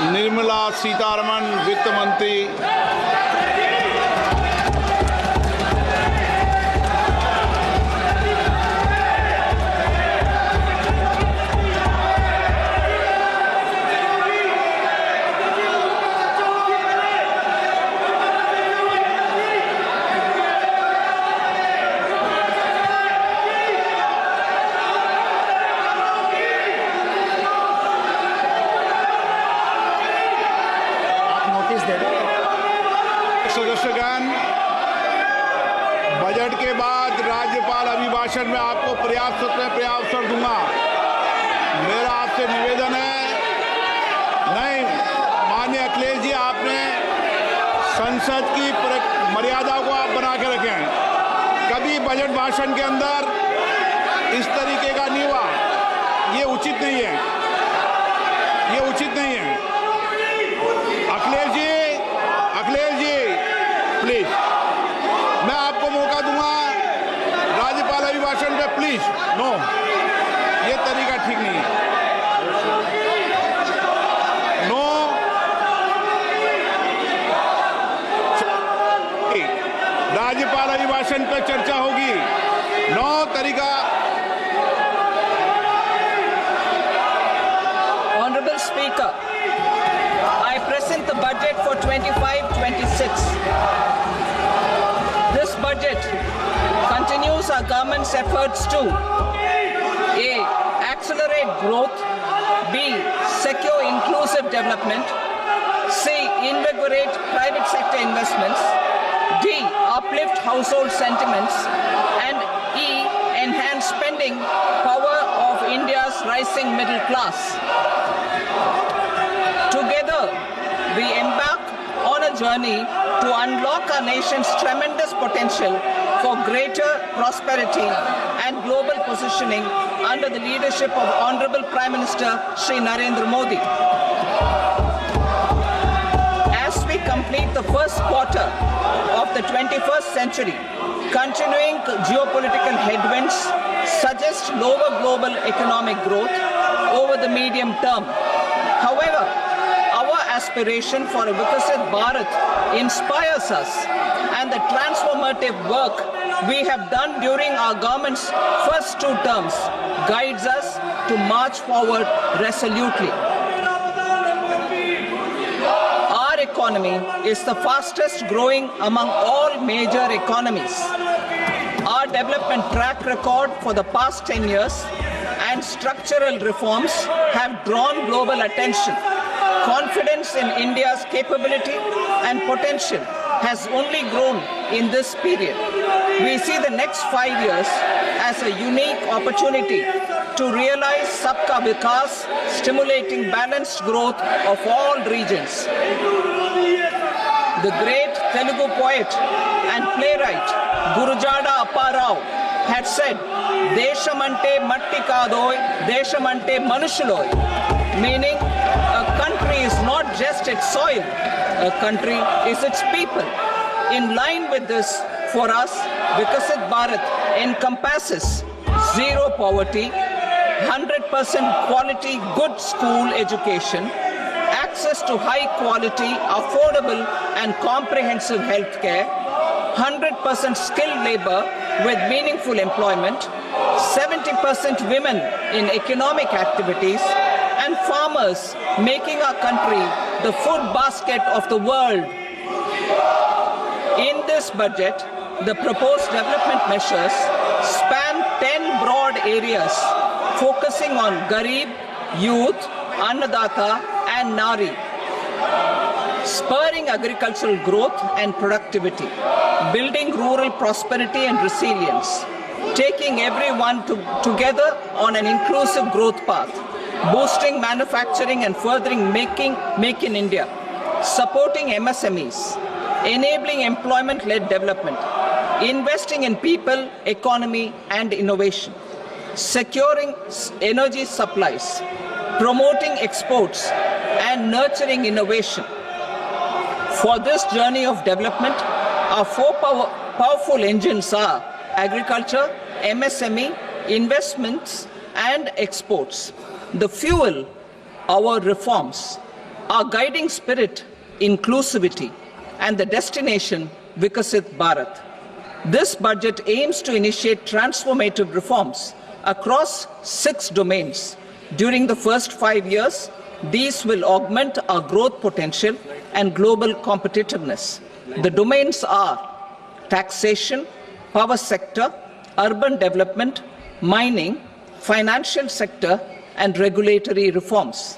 निर्मला सीतारमण वित्त मंत्री, सदस्यगण, बजट के बाद राज्यपाल अभिभाषण में आपको पर्याप्त अवसर दूंगा। मेरा आपसे निवेदन है, नहीं माननीय अखिलेश जी, आपने संसद की मर्यादा को आप बना के रखें। कभी बजट भाषण के अंदर इस तरीके का नहीं हुआ, ये उचित नहीं है, ये उचित नहीं है। अखिलेश जी प्लीज, मैं आपको मौका दूंगा राज्यपाल अभिभाषण पे, प्लीज। नो, ये तरीका ठीक नहीं है। नो, राज्यपाल अभिभाषण पे चर्चा होगी। नो तरीका। Honorable Speaker, I present the budget for 25-26. This budget continues our government's efforts to A. Accelerate growth, B. Secure inclusive development, C. Invigorate private sector investments, D. Uplift household sentiments, and E. Enhance spending power of India's rising middle class. Together, we embark on a journey to unlock our nation's tremendous potential for greater prosperity and global positioning under the leadership of Honorable Prime Minister Shri Narendra Modi. As we complete the first quarter of the 21st century, continuing geopolitical headwinds suggest lower global economic growth over the medium term. However, our aspiration for a Vikasit Bharat inspires us, and the transformative work we have done during our government's first 2 terms guides us to march forward resolutely. Our economy is the fastest growing among all major economies. Our development track record for the past 10 years and structural reforms have drawn global attention. Confidence in India's capability and potential has only grown in this period. We see the next 5 years as a unique opportunity to realize Sabka Vikas, stimulating balanced growth of all regions. The great Telugu poet and playwright Gurujada Apparao had said, "Deshamante matti kadoy, deshamante manushuloy," meaning a country is not just its soil, a country is its people. In line with this, for us, Vikasit Bharat encompasses zero poverty, 100% quality good school education, access to high quality, affordable and comprehensive health care, 100% skilled labor with meaningful employment, 70% women in economic activities, and farmers making our country the food basket of the world. In this budget, the proposed development measures span 10 broad areas focusing on Garib, youth, Annadata and Nari, spurring agricultural growth and productivity, building rural prosperity and resilience, taking everyone together on an inclusive growth path, boosting manufacturing and furthering Make in India, supporting MSMEs, enabling employment-led development, investing in people, economy and innovation, securing energy supplies, promoting exports and nurturing innovation. For this journey of development, our 4 powerful engines are agriculture, MSME, investments and exports. The fuel, our reforms. Our guiding spirit, inclusivity, and the destination, Vikasit Bharat. This budget aims to initiate transformative reforms across 6 domains. During the first 5 years, these will augment our growth potential and global competitiveness. The domains are taxation, power sector, urban development, mining, financial sector, and regulatory reforms.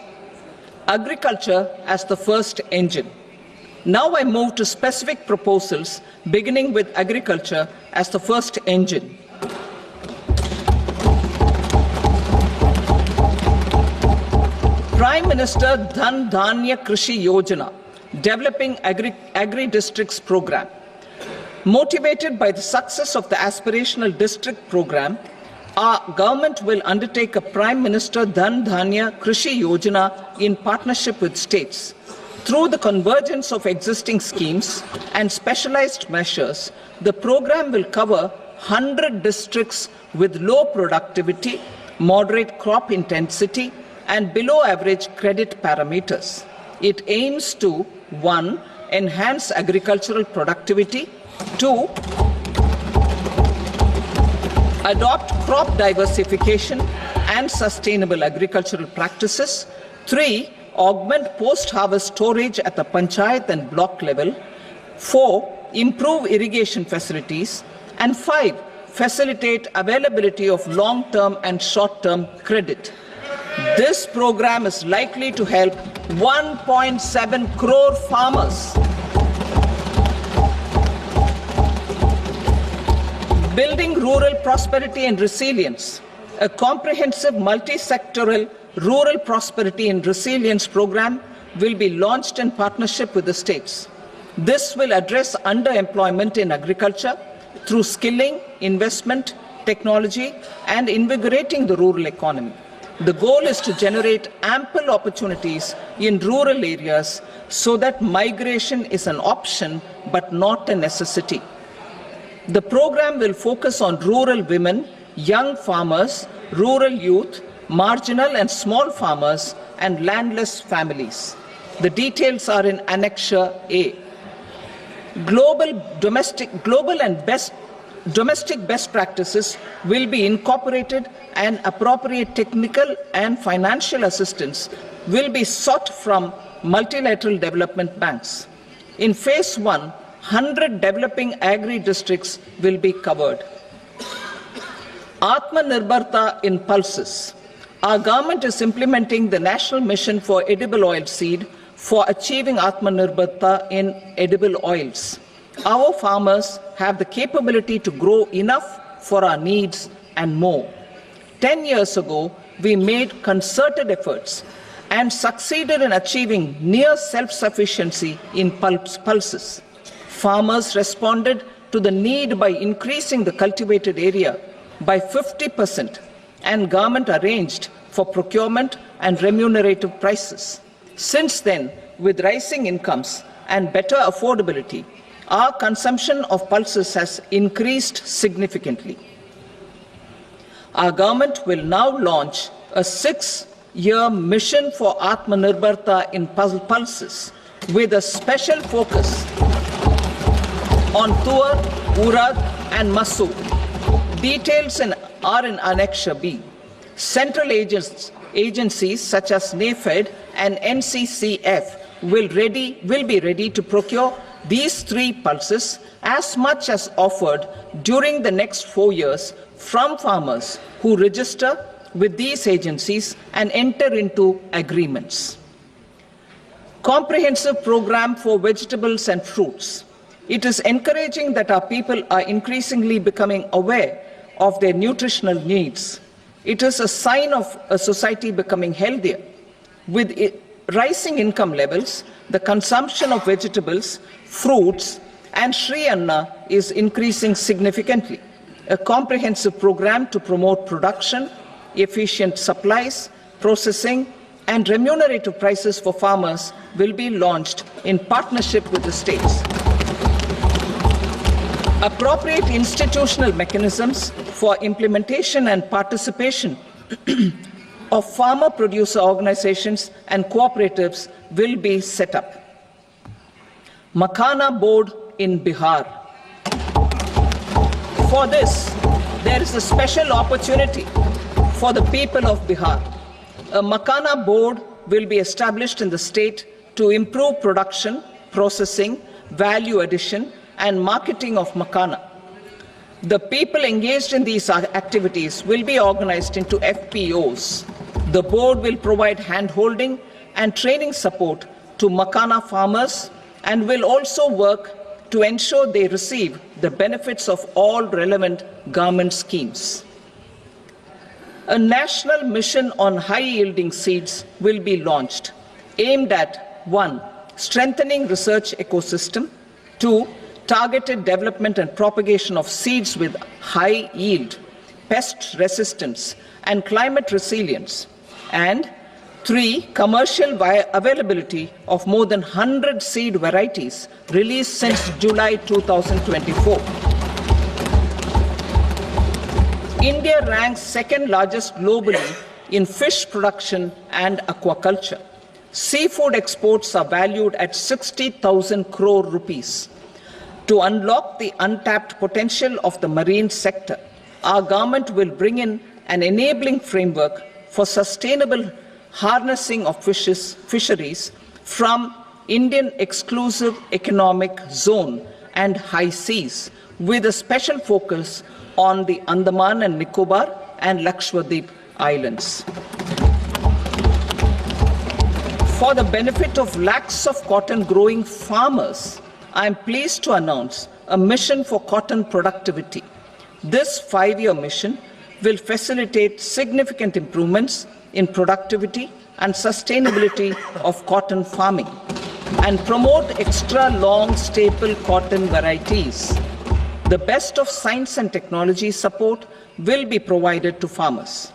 Agriculture as the first engine. Now I move to specific proposals, beginning with agriculture as the first engine. Prime Minister Dhan Dhanya Krishi Yojana, developing agri-districts program. Motivated by the success of the aspirational district program, our government will undertake a Prime Minister Dhan Dhanya Krishi Yojana in partnership with states. Through the convergence of existing schemes and specialized measures, the program will cover 100 districts with low productivity, moderate crop intensity, and below average credit parameters. It aims to 1. Enhance agricultural productivity, 2. Adopt crop diversification and sustainable agricultural practices, 3. Augment post-harvest storage at the panchayat and block level, 4. Improve irrigation facilities, and 5. Facilitate availability of long-term and short-term credit. This program is likely to help 1.7 crore farmers. Building rural prosperity and resilience. A comprehensive multi-sectoral rural prosperity and resilience program will be launched in partnership with the states. This will address underemployment in agriculture through skilling, investment, technology, and invigorating the rural economy. The goal is to generate ample opportunities in rural areas so that migration is an option but not a necessity. The program will focus on rural women, young farmers, rural youth, marginal and small farmers, and landless families. The details are in Annexure A. Domestic best practices will be incorporated, and appropriate technical and financial assistance will be sought from multilateral development banks. In Phase 1, 100 developing agri-districts will be covered. Atmanirbharta in pulses. Our government is implementing the National Mission for Edible Oilseed for achieving Atmanirbharta in edible oils. Our farmers have the capability to grow enough for our needs and more. 10 years ago, we made concerted efforts and succeeded in achieving near self-sufficiency in pulses. Farmers responded to the need by increasing the cultivated area by 50%, and government arranged for procurement and remunerative prices. Since then, with rising incomes and better affordability, our consumption of pulses has increased significantly. Our government will now launch a 6-year mission for Atmanirbharta in pulses with a special focus on Tuar, Urad, and Masoor. Details are in Annexure B. Central agencies such as NAFED and NCCF will be ready to procure these 3 pulses as much as offered during the next 4 years from farmers who register with these agencies and enter into agreements. Comprehensive program for vegetables and fruits. It is encouraging that our people are increasingly becoming aware of their nutritional needs. It is a sign of a society becoming healthier. With rising income levels, the consumption of vegetables, fruits, and Shri Anna is increasing significantly. A comprehensive program to promote production, efficient supplies, processing, and remunerative prices for farmers will be launched in partnership with the states. Appropriate institutional mechanisms for implementation and participation of farmer producer organizations and cooperatives will be set up. Makhana board in Bihar. For this, there is a special opportunity for the people of Bihar. A Makhana board will be established in the state to improve production, processing, value addition, and marketing of Makhana. The people engaged in these activities will be organized into FPOs. The board will provide hand-holding and training support to Makhana farmers and will also work to ensure they receive the benefits of all relevant government schemes. A national mission on high-yielding seeds will be launched, aimed at 1. Strengthening research ecosystem, 2. Targeted development and propagation of seeds with high yield, pest resistance, and climate resilience, and 3. Commercial availability of more than 100 seed varieties released since July 2024. India ranks second largest globally in fish production and aquaculture. Seafood exports are valued at 60,000 crore rupees. To unlock the untapped potential of the marine sector, our government will bring in an enabling framework for sustainable harnessing of fisheries from Indian exclusive economic zone and high seas, with a special focus on the Andaman and Nicobar and Lakshadweep Islands. For the benefit of lakhs of cotton growing farmers, I am pleased to announce a mission for cotton productivity. This 5-year mission will facilitate significant improvements in productivity and sustainability of cotton farming and promote extra long staple cotton varieties. The best of science and technology support will be provided to farmers.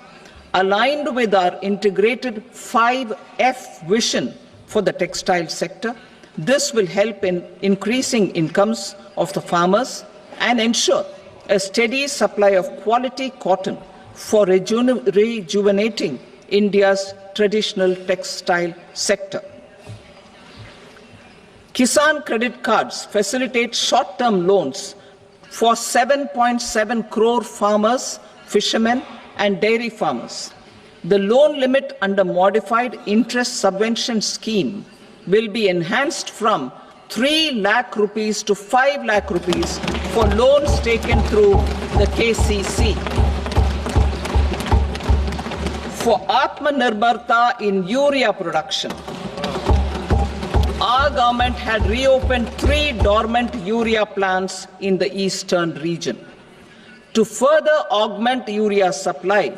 Aligned with our integrated 5F vision for the textile sector, this will help in increasing incomes of the farmers and ensure a steady supply of quality cotton for rejuvenating India's traditional textile sector. Kisan credit cards facilitate short-term loans for 7.7 crore farmers, fishermen, and dairy farmers. The loan limit under modified interest subvention scheme will be enhanced from 3 lakh rupees to 5 lakh rupees for loans taken through the KCC. For Atmanirbharta in urea production, our government had reopened 3 dormant urea plants in the eastern region. To further augment urea supply,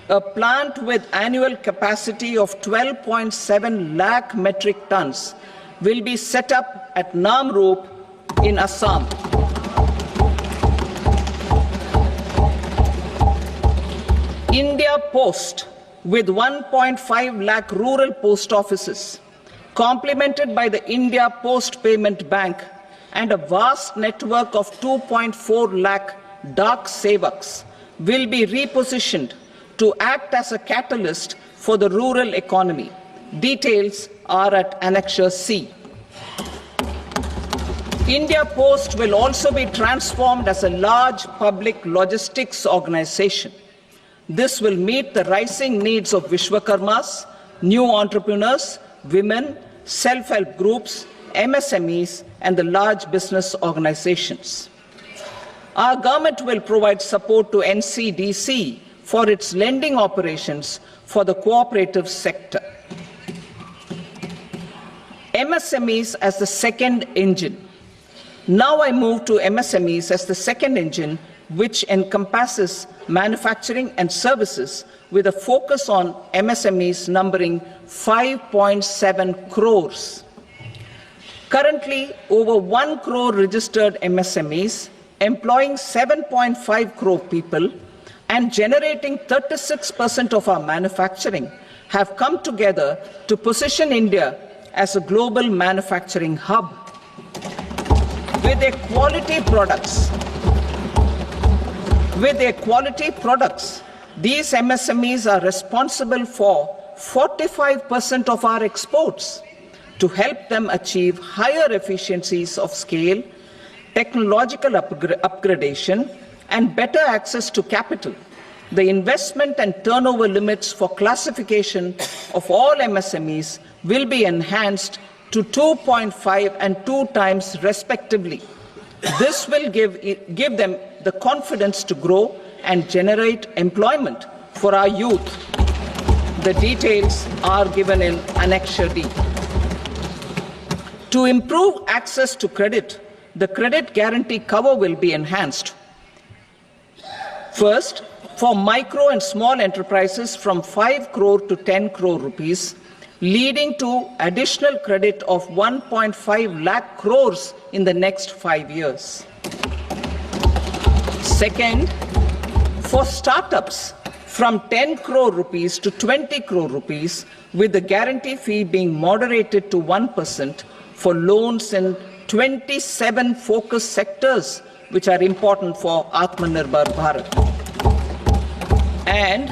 a plant with annual capacity of 12.7 lakh metric tons will be set up at Namrup in Assam. India Post, with 1.5 lakh rural post offices, complemented by the India Post Payment Bank and a vast network of 2.4 lakh Dak Sevaks, will be repositioned to act as a catalyst for the rural economy. Details are at Annexure C. India Post will also be transformed as a large public logistics organization. This will meet the rising needs of Vishwakarmas, new entrepreneurs, women, self-help groups, MSMEs, and the large business organizations. Our government will provide support to NCDC for its lending operations for the cooperative sector. MSMEs as the second engine. Now I move to MSMEs as the second engine, which encompasses manufacturing and services with a focus on MSMEs numbering 5.7 crores. Currently, over 1 crore registered MSMEs, employing 7.5 crore people and generating 36% of our manufacturing, have come together to position India as a global manufacturing hub. With their quality products, These MSMEs are responsible for 45% of our exports. To help them achieve higher efficiencies of scale, technological upgradation, and better access to capital, the investment and turnover limits for classification of all MSMEs will be enhanced to 2.5 and 2 times respectively. This will give them the confidence to grow and generate employment for our youth. The details are given in Annexure D. To improve access to credit, the credit guarantee cover will be enhanced. First, for micro and small enterprises from 5 crore to 10 crore rupees, leading to additional credit of 1.5 lakh crores in the next 5 years. Second, for startups from 10 crore rupees to 20 crore rupees, with the guarantee fee being moderated to 1% for loans in 27 focus sectors which are important for Atmanirbhar Bharat. And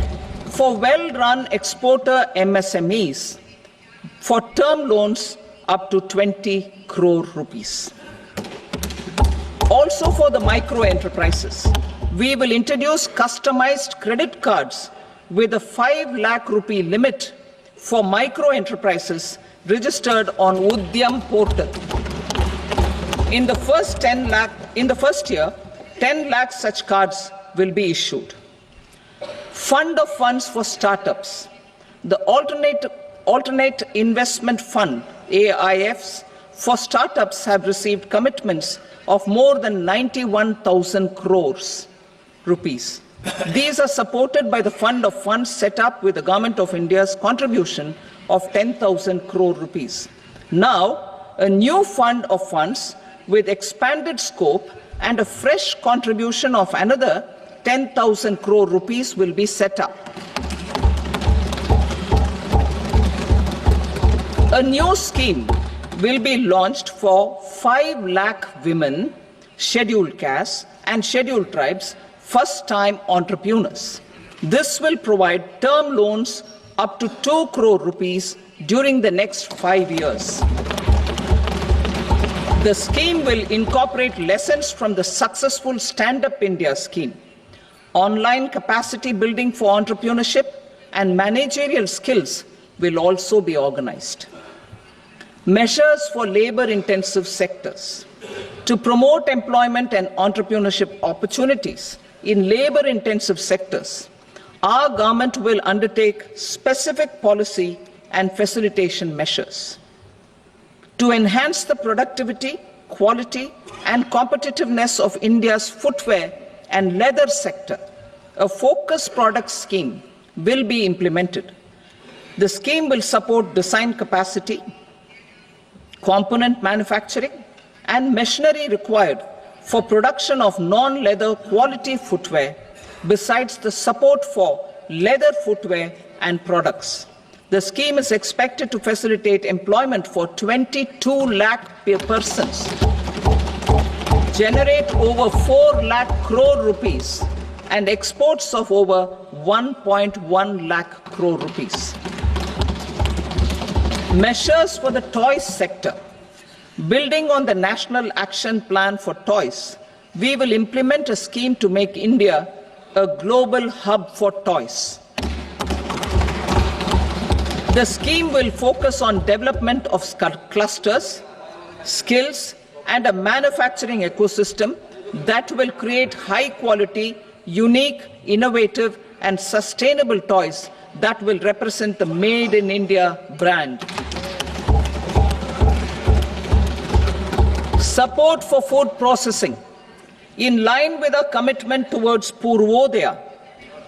for well-run exporter MSMEs, for term loans up to 20 crore rupees. Also for the micro enterprises, we will introduce customized credit cards with a 5 lakh rupee limit for micro enterprises registered on Udyam portal. In the first year, 10 lakh such cards will be issued. Fund of funds for startups. The alternate investment fund, AIFs, for startups have received commitments of more than 91,000 crores rupees. These are supported by the fund of funds set up with the Government of India's contribution of 10,000 crore rupees. Now, a new fund of funds with expanded scope and a fresh contribution of another 10,000 crore rupees will be set up. A new scheme will be launched for 5 lakh women, scheduled castes and scheduled tribes, first-time entrepreneurs. This will provide term loans up to 2 crore rupees during the next 5 years. The scheme will incorporate lessons from the successful Stand Up India scheme. Online capacity building for entrepreneurship and managerial skills will also be organized. Measures for labor-intensive sectors. To promote employment and entrepreneurship opportunities in labor-intensive sectors, our government will undertake specific policy and facilitation measures. To enhance the productivity, quality, and competitiveness of India's footwear and leather sector, a focus product scheme will be implemented. The scheme will support design capacity, component manufacturing, and machinery required for production of non-leather quality footwear, besides the support for leather footwear and products. The scheme is expected to facilitate employment for 22 lakh persons, generate over 4 lakh crore rupees, and exports of over 1.1 lakh crore rupees. Measures for the toys sector. Building on the National Action Plan for Toys, we will implement a scheme to make India a global hub for toys. The scheme will focus on development of clusters, skills, and a manufacturing ecosystem that will create high-quality, unique, innovative, and sustainable toys that will represent the Made in India brand. Support for food processing. In line with our commitment towards Purvodaya,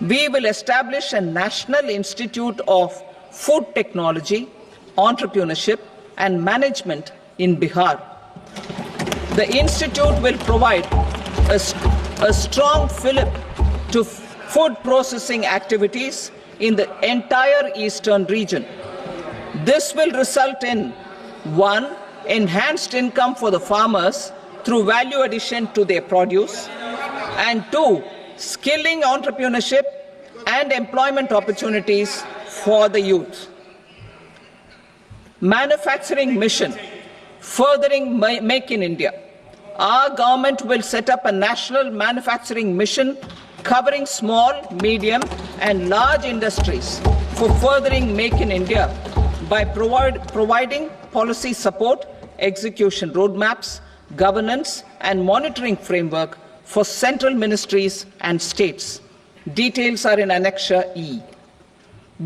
we will establish a National Institute of Food Technology, Entrepreneurship and Management in Bihar. The institute will provide a strong fillip to food processing activities in the entire eastern region. This will result in 1. Enhanced income for the farmers through value addition to their produce, and 2. Skilling entrepreneurship and employment opportunities for the youth. Manufacturing mission, furthering Make in India. Our government will set up a national manufacturing mission covering small, medium and large industries for furthering Make in India by providing policy support, execution roadmaps, governance and monitoring framework for central ministries and states. Details are in Annexure E.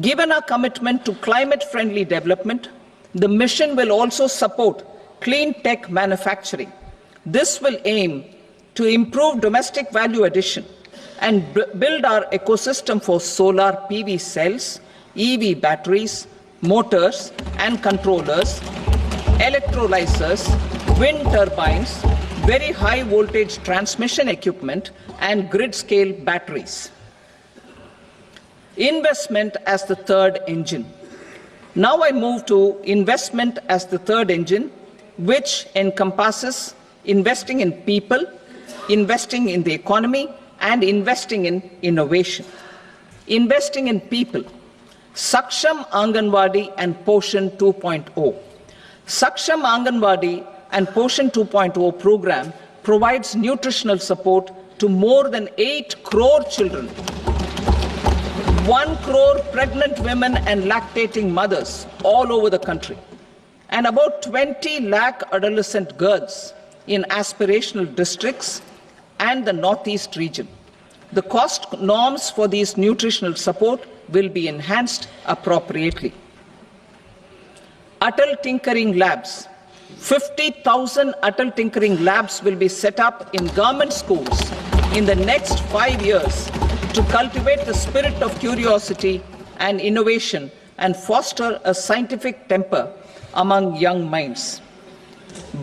Given our commitment to climate-friendly development, the mission will also support clean tech manufacturing. This will aim to improve domestic value addition and build our ecosystem for solar PV cells, EV batteries, motors and controllers, electrolyzers, wind turbines, very high voltage transmission equipment and grid-scale batteries. Investment as the third engine. Now I move to investment as the third engine, which encompasses investing in people, investing in the economy, and investing in innovation. Investing in people. Saksham Anganwadi and Poshan 2.0. Saksham Anganwadi and Poshan 2.0 program provides nutritional support to more than 8 crore children. 1 crore pregnant women and lactating mothers all over the country, and about 20 lakh adolescent girls in aspirational districts and the Northeast region. The cost norms for these nutritional support will be enhanced appropriately. Atal Tinkering Labs. 50,000 Atal Tinkering Labs will be set up in government schools in the next 5 years to cultivate the spirit of curiosity and innovation and foster a scientific temper among young minds.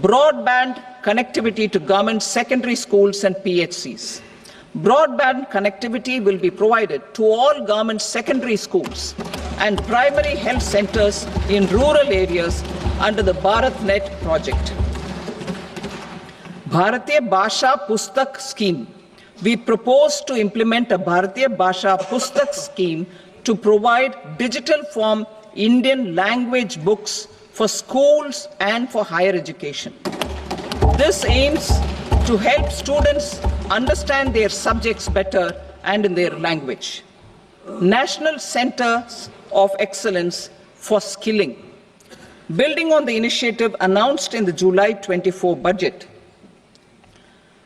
Broadband connectivity to government secondary schools and PHCs. Broadband connectivity will be provided to all government secondary schools and primary health centers in rural areas under the BharatNet project. Bharatiya Bhasha Pustak Scheme. We propose to implement a Bharatiya Bhasha Pustak scheme to provide digital form Indian language books for schools and for higher education. This aims to help students understand their subjects better and in their language. National Centers of Excellence for Skilling. Building on the initiative announced in the July 24 budget,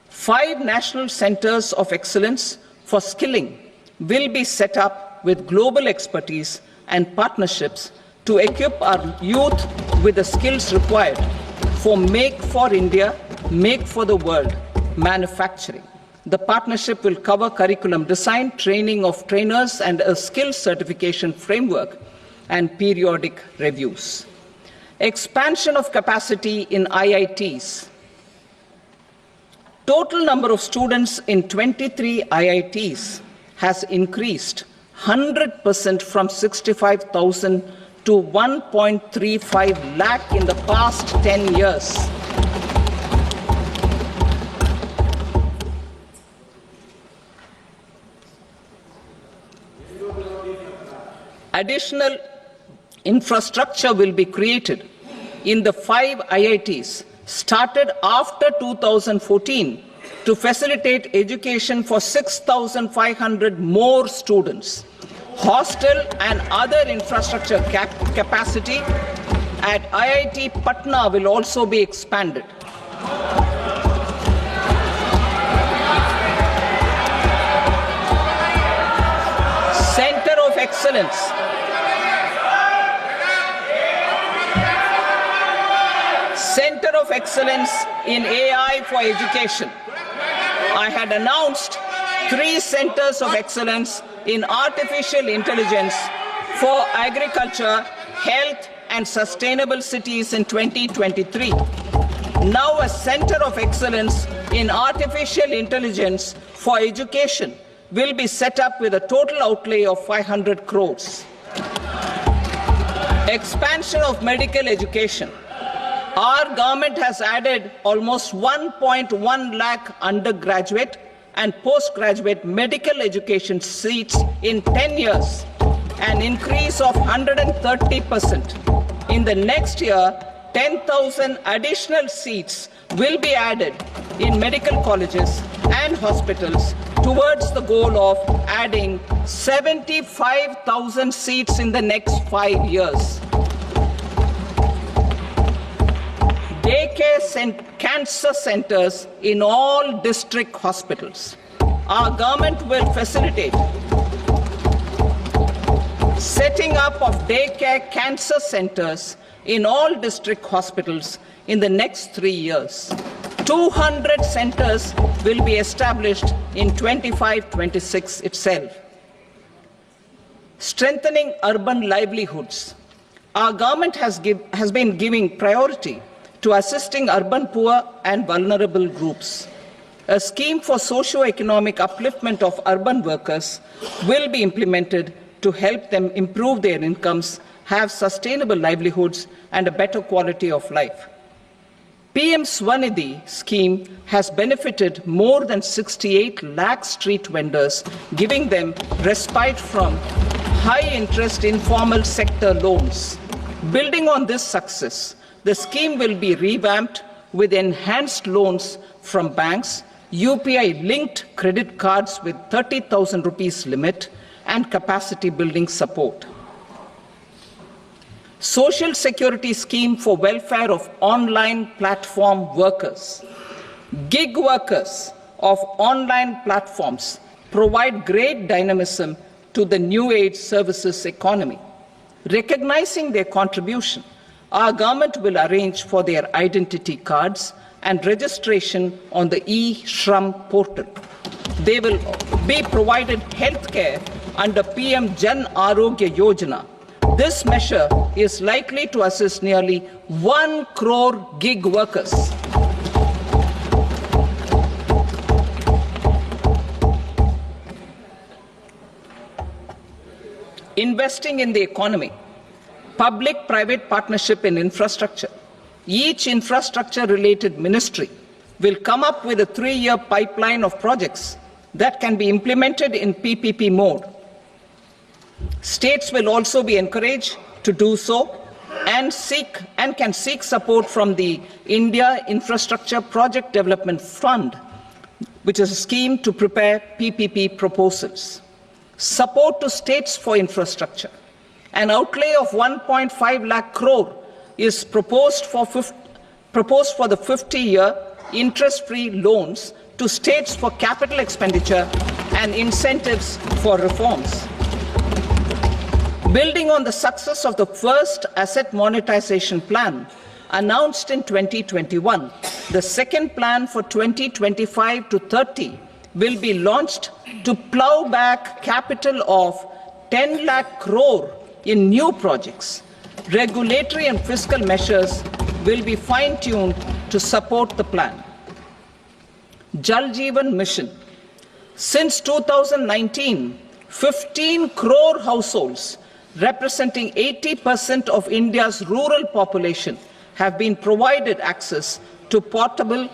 5 national centers of excellence for skilling will be set up with global expertise and partnerships to equip our youth with the skills required for Make for India, Make for the World manufacturing. The partnership will cover curriculum design, training of trainers, and a skills certification framework and periodic reviews. Expansion of capacity in IITs. Total number of students in 23 IITs has increased 100% from 65,000 to 1.35 lakh in the past 10 years. Additional infrastructure will be created in the 5 IITs started after 2014 to facilitate education for 6,500 more students. Hostel and other infrastructure capacity at IIT Patna will also be expanded. Center of Excellence. Center of Excellence in AI for Education. I had announced 3 centers of excellence in artificial intelligence for agriculture, health, and sustainable cities in 2023. Now a center of excellence in artificial intelligence for education will be set up with a total outlay of 500 crores. Expansion of medical education. Our government has added almost 1.1 lakh undergraduate and postgraduate medical education seats in 10 years, an increase of 130%. In the next year, 10,000 additional seats will be added in medical colleges and hospitals towards the goal of adding 75,000 seats in the next 5 years. Daycare cancer centers in all district hospitals. Our government will facilitate setting up of daycare cancer centers in all district hospitals in the next 3 years. 200 centers will be established in 25-26 itself. Strengthening urban livelihoods. Our government has been giving priority to assisting urban poor and vulnerable groups. A scheme for socio-economic upliftment of urban workers will be implemented to help them improve their incomes, have sustainable livelihoods, and a better quality of life. PM Swanidhi scheme has benefited more than 68 lakh street vendors, giving them respite from high-interest informal sector loans. Building on this success, the scheme will be revamped with enhanced loans from banks, UPI-linked credit cards with 30,000 rupees limit, and capacity building support. Social Security Scheme for welfare of online platform workers. Gig workers of online platforms provide great dynamism to the new age services economy. Recognizing their contribution, our government will arrange for their identity cards and registration on the e-Shram portal. They will be provided health care under PM Jan Arogya Yojana. This measure is likely to assist nearly 1 crore gig workers. Investing in the economy. Public-private partnership in infrastructure. Each infrastructure-related ministry will come up with a 3-year pipeline of projects that can be implemented in PPP mode. States will also be encouraged to do so and can seek support from the India Infrastructure Project Development Fund, which is a scheme to prepare PPP proposals. Support to states for infrastructure. An outlay of 1.5 lakh crore is proposed for the 50-year interest-free loans to states for capital expenditure and incentives for reforms. Building on the success of the first asset monetization plan announced in 2021, the second plan for 2025 to 30 will be launched to plow back capital of 10 lakh crore in new projects. Regulatory and fiscal measures will be fine-tuned to support the plan. Jal Jeevan Mission. Since 2019, 15 crore households representing 80% of India's rural population have been provided access to portable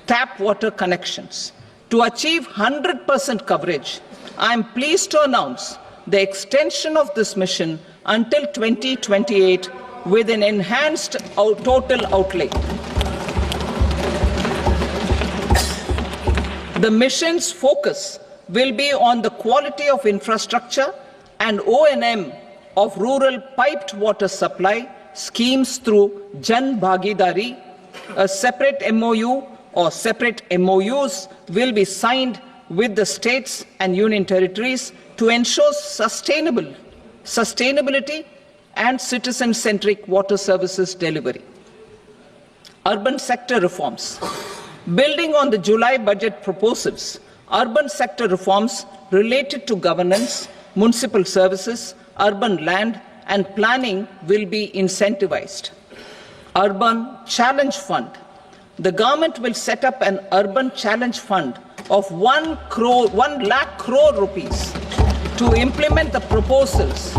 tap water connections. To achieve 100% coverage, I am pleased to announce the extension of this mission until 2028 with an enhanced total outlay. The mission's focus will be on the quality of infrastructure and O&M of rural piped water supply schemes through Jan Bhagidari. A separate MOU or separate MOUs will be signed with the states and union territories to ensure sustainability and citizen-centric water services delivery. Urban sector reforms. Building on the July budget proposals, urban sector reforms related to governance, municipal services, urban land and planning will be incentivized. Urban Challenge Fund. The government will set up an Urban Challenge Fund of 1 lakh crore rupees to implement the proposals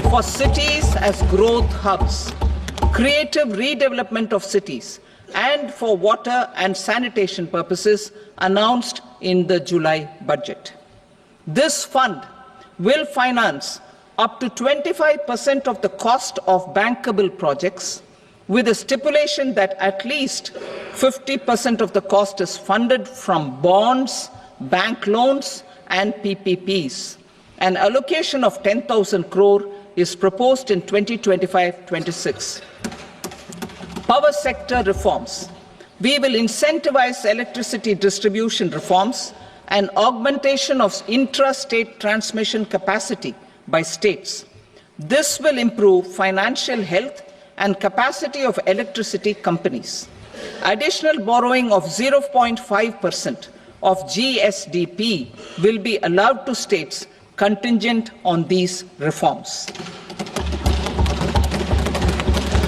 for cities as growth hubs, creative redevelopment of cities, and for water and sanitation purposes announced in the July budget. This fund will finance up to 25% of the cost of bankable projects, with a stipulation that at least 50% of the cost is funded from bonds, bank loans, and PPPs. An allocation of 10,000 crore is proposed in 2025-26. Power sector reforms. We will incentivize electricity distribution reforms and augmentation of intra-state transmission capacity by states. This will improve financial health and capacity of electricity companies. Additional borrowing of 0.5% of GSDP will be allowed to states contingent on these reforms.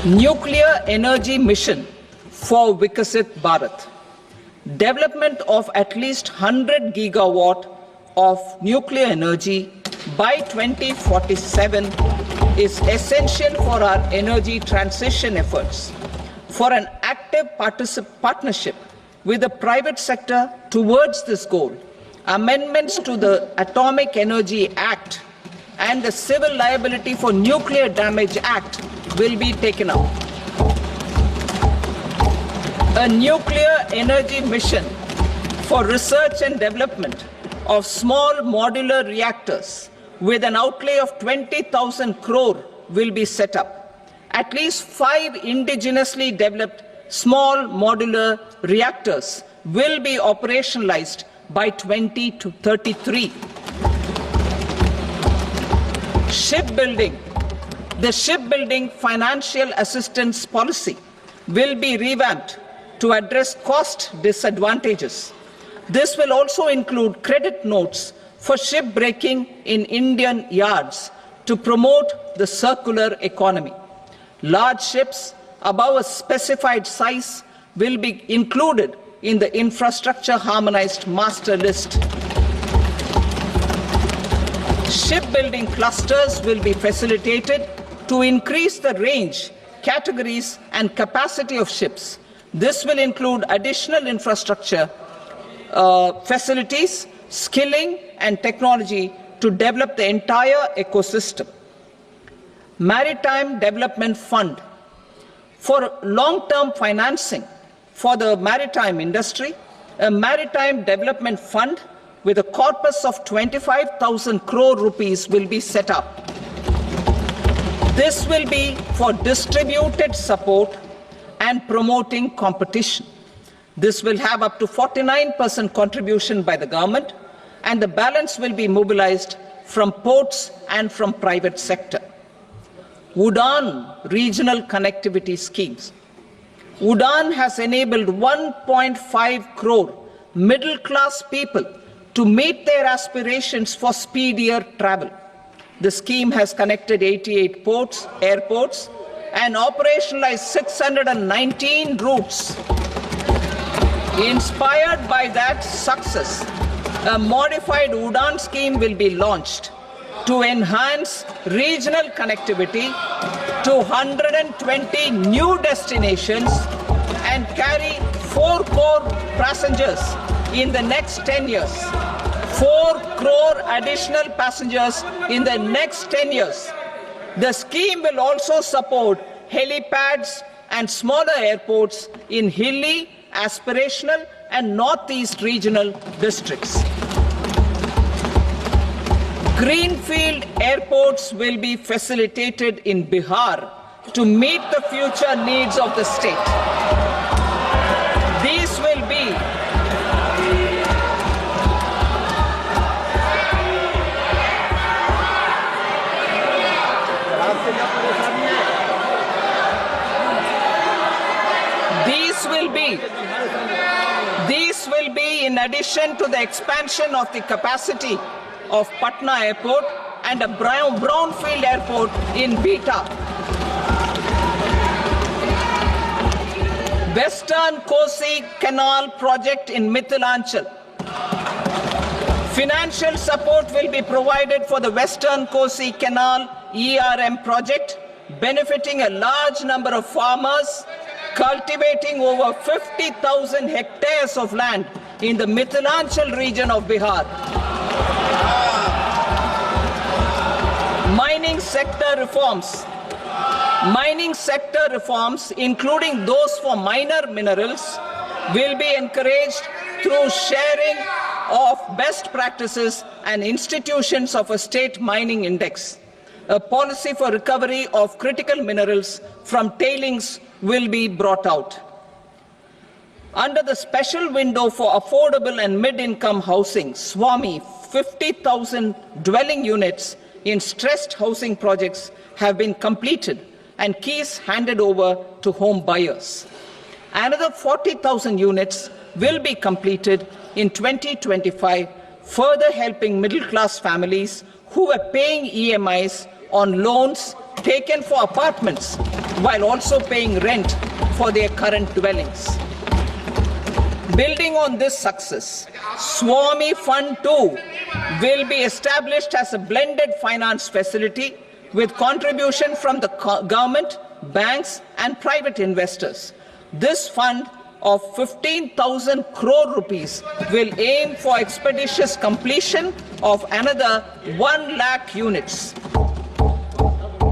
Nuclear energy mission for Vikasit Bharat. Development of at least 100 gigawatt of nuclear energy by 2047 is essential for our energy transition efforts. For an active partnership with the private sector towards this goal, amendments to the Atomic Energy Act and the Civil Liability for Nuclear Damage Act will be taken up. A nuclear energy mission for research and development of small modular reactors with an outlay of 20,000 crore will be set up. At least 5 indigenously developed small modular reactors will be operationalized by 2033. Shipbuilding. The shipbuilding financial assistance policy will be revamped to address cost disadvantages. This will also include credit notes for shipbreaking in Indian yards to promote the circular economy. Large ships above a specified size will be included in the infrastructure harmonized master list. Shipbuilding clusters will be facilitated to increase the range, categories, and capacity of ships. This will include additional infrastructure, facilities, skilling, and technology to develop the entire ecosystem. Maritime Development Fund. For long-term financing for the maritime industry, a Maritime Development Fund with a corpus of 25,000 crore rupees will be set up. This will be for distributed support and promoting competition. This will have up to 49% contribution by the government, and the balance will be mobilized from ports and from private sector. UDAN regional connectivity schemes. UDAN has enabled 1.5 crore middle-class people to meet their aspirations for speedier travel. The scheme has connected 88 airports, and operationalized 619 routes. Inspired by that success, a modified UDAN scheme will be launched to enhance regional connectivity to 120 new destinations and carry 4 crore passengers in the next 10 years. 4 crore additional passengers in the next 10 years. The scheme will also support helipads and smaller airports in hilly, aspirational, and northeast regional districts. Greenfield airports will be facilitated in Bihar to meet the future needs of the state. These will be in addition to the expansion of the capacity of Patna Airport and a brownfield airport in Beta. Western Kosi Canal project in Mithilanchal. Financial support will be provided for the Western Kosi Canal ERM project, benefiting a large number of farmers cultivating over 50,000 hectares of land in the Mithilanchal region of Bihar. Mining sector reforms, including those for minor minerals, will be encouraged through sharing of best practices and institutions of a state mining index. A policy for recovery of critical minerals from tailings will be brought out. Under the special window for affordable and mid-income housing, SWAMI, 50,000 dwelling units in stressed housing projects have been completed and keys handed over to home buyers. Another 40,000 units will be completed in 2025, further helping middle-class families who are paying EMIs on loans taken for apartments while also paying rent for their current dwellings. Building on this success, SWAMI Fund 2 will be established as a blended finance facility with contribution from the government, banks and private investors. This fund of 15,000 crore rupees will aim for expeditious completion of another 1 lakh units.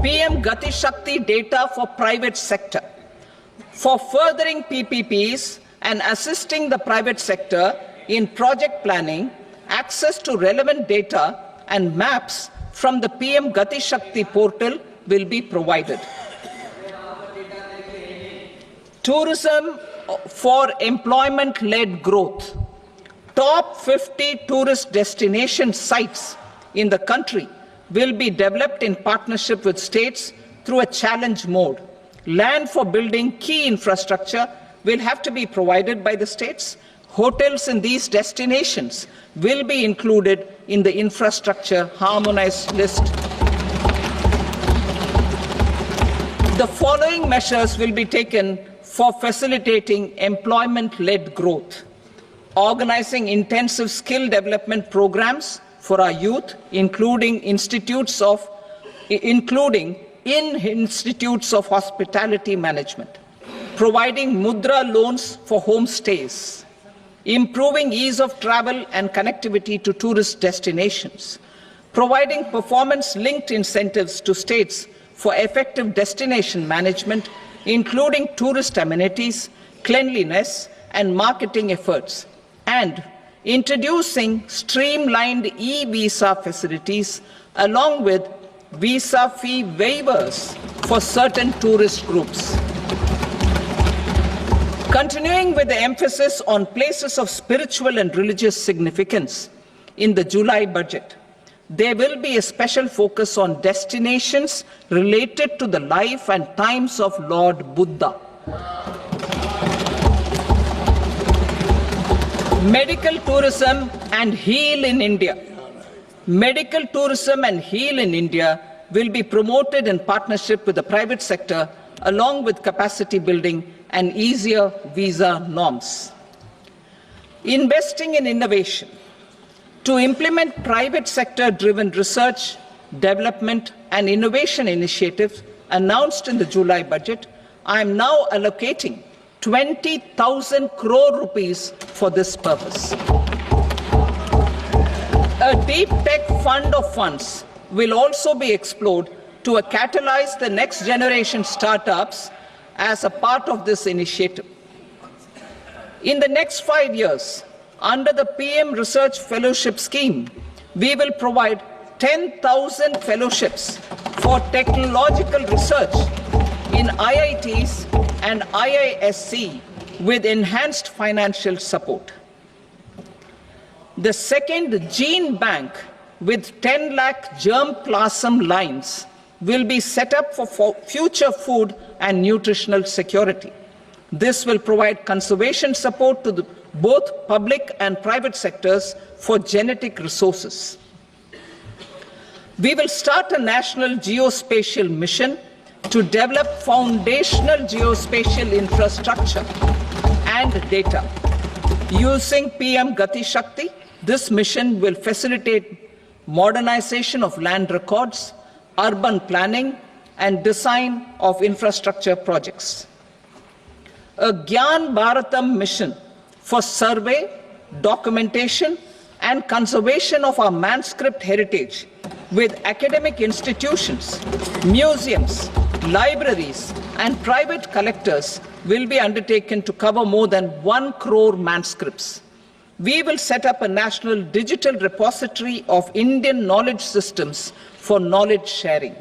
PM Gati Shakti data for private sector. For furthering PPPs and assisting the private sector in project planning, access to relevant data and maps from the PM Gati Shakti portal will be provided. Tourism for employment-led growth. Top 50 tourist destination sites in the country will be developed in partnership with states through a challenge mode. Land for building key infrastructure will have to be provided by the states. Hotels in these destinations will be included in the infrastructure harmonized list. The following measures will be taken for facilitating employment-led growth. Organizing intensive skill development programs for our youth, including in institutes of hospitality management. Providing mudra loans for homestays. Improving ease of travel and connectivity to tourist destinations. Providing performance-linked incentives to states for effective destination management, including tourist amenities, cleanliness, and marketing efforts, and introducing streamlined e-visa facilities along with visa fee waivers for certain tourist groups. Continuing with the emphasis on places of spiritual and religious significance, in the July budget, there will be a special focus on destinations related to the life and times of Lord Buddha. Medical tourism and heal in India. Medical tourism and heal in India will be promoted in partnership with the private sector, along with capacity building and easier visa norms. Investing in innovation. To implement private sector-driven research, development and innovation initiatives announced in the July budget, I am now allocating 20,000 crore rupees for this purpose. A deep tech fund of funds will also be explored to catalyze the next generation startups as a part of this initiative. In the next 5 years, under the PM Research Fellowship Scheme, we will provide 10,000 fellowships for technological research in IITs and IISc with enhanced financial support. The second gene bank with 10 lakh germplasm lines will be set up for future food and nutritional security. This will provide conservation support to both public and private sectors for genetic resources. We will start a national geospatial mission to develop foundational geospatial infrastructure and data. Using PM Gati Shakti, this mission will facilitate modernization of land records, urban planning, and design of infrastructure projects. A Gyan Bharatam mission for survey, documentation, and conservation of our manuscript heritage with academic institutions, museums, libraries, and private collectors will be undertaken to cover more than 1 crore manuscripts. We will set up a national digital repository of Indian knowledge systems for knowledge sharing.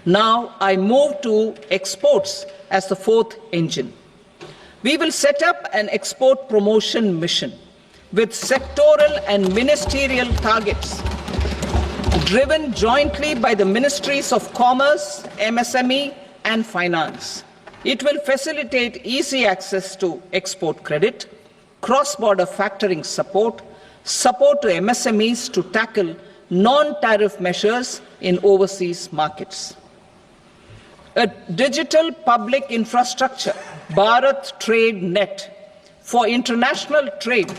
Now I move to exports as the fourth engine. We will set up an export promotion mission with sectoral and ministerial targets driven jointly by the Ministries of Commerce, MSME, and Finance. It will facilitate easy access to export credit, cross-border factoring support, support to MSMEs to tackle non-tariff measures in overseas markets. A digital public infrastructure, Bharat Trade Net, for international trade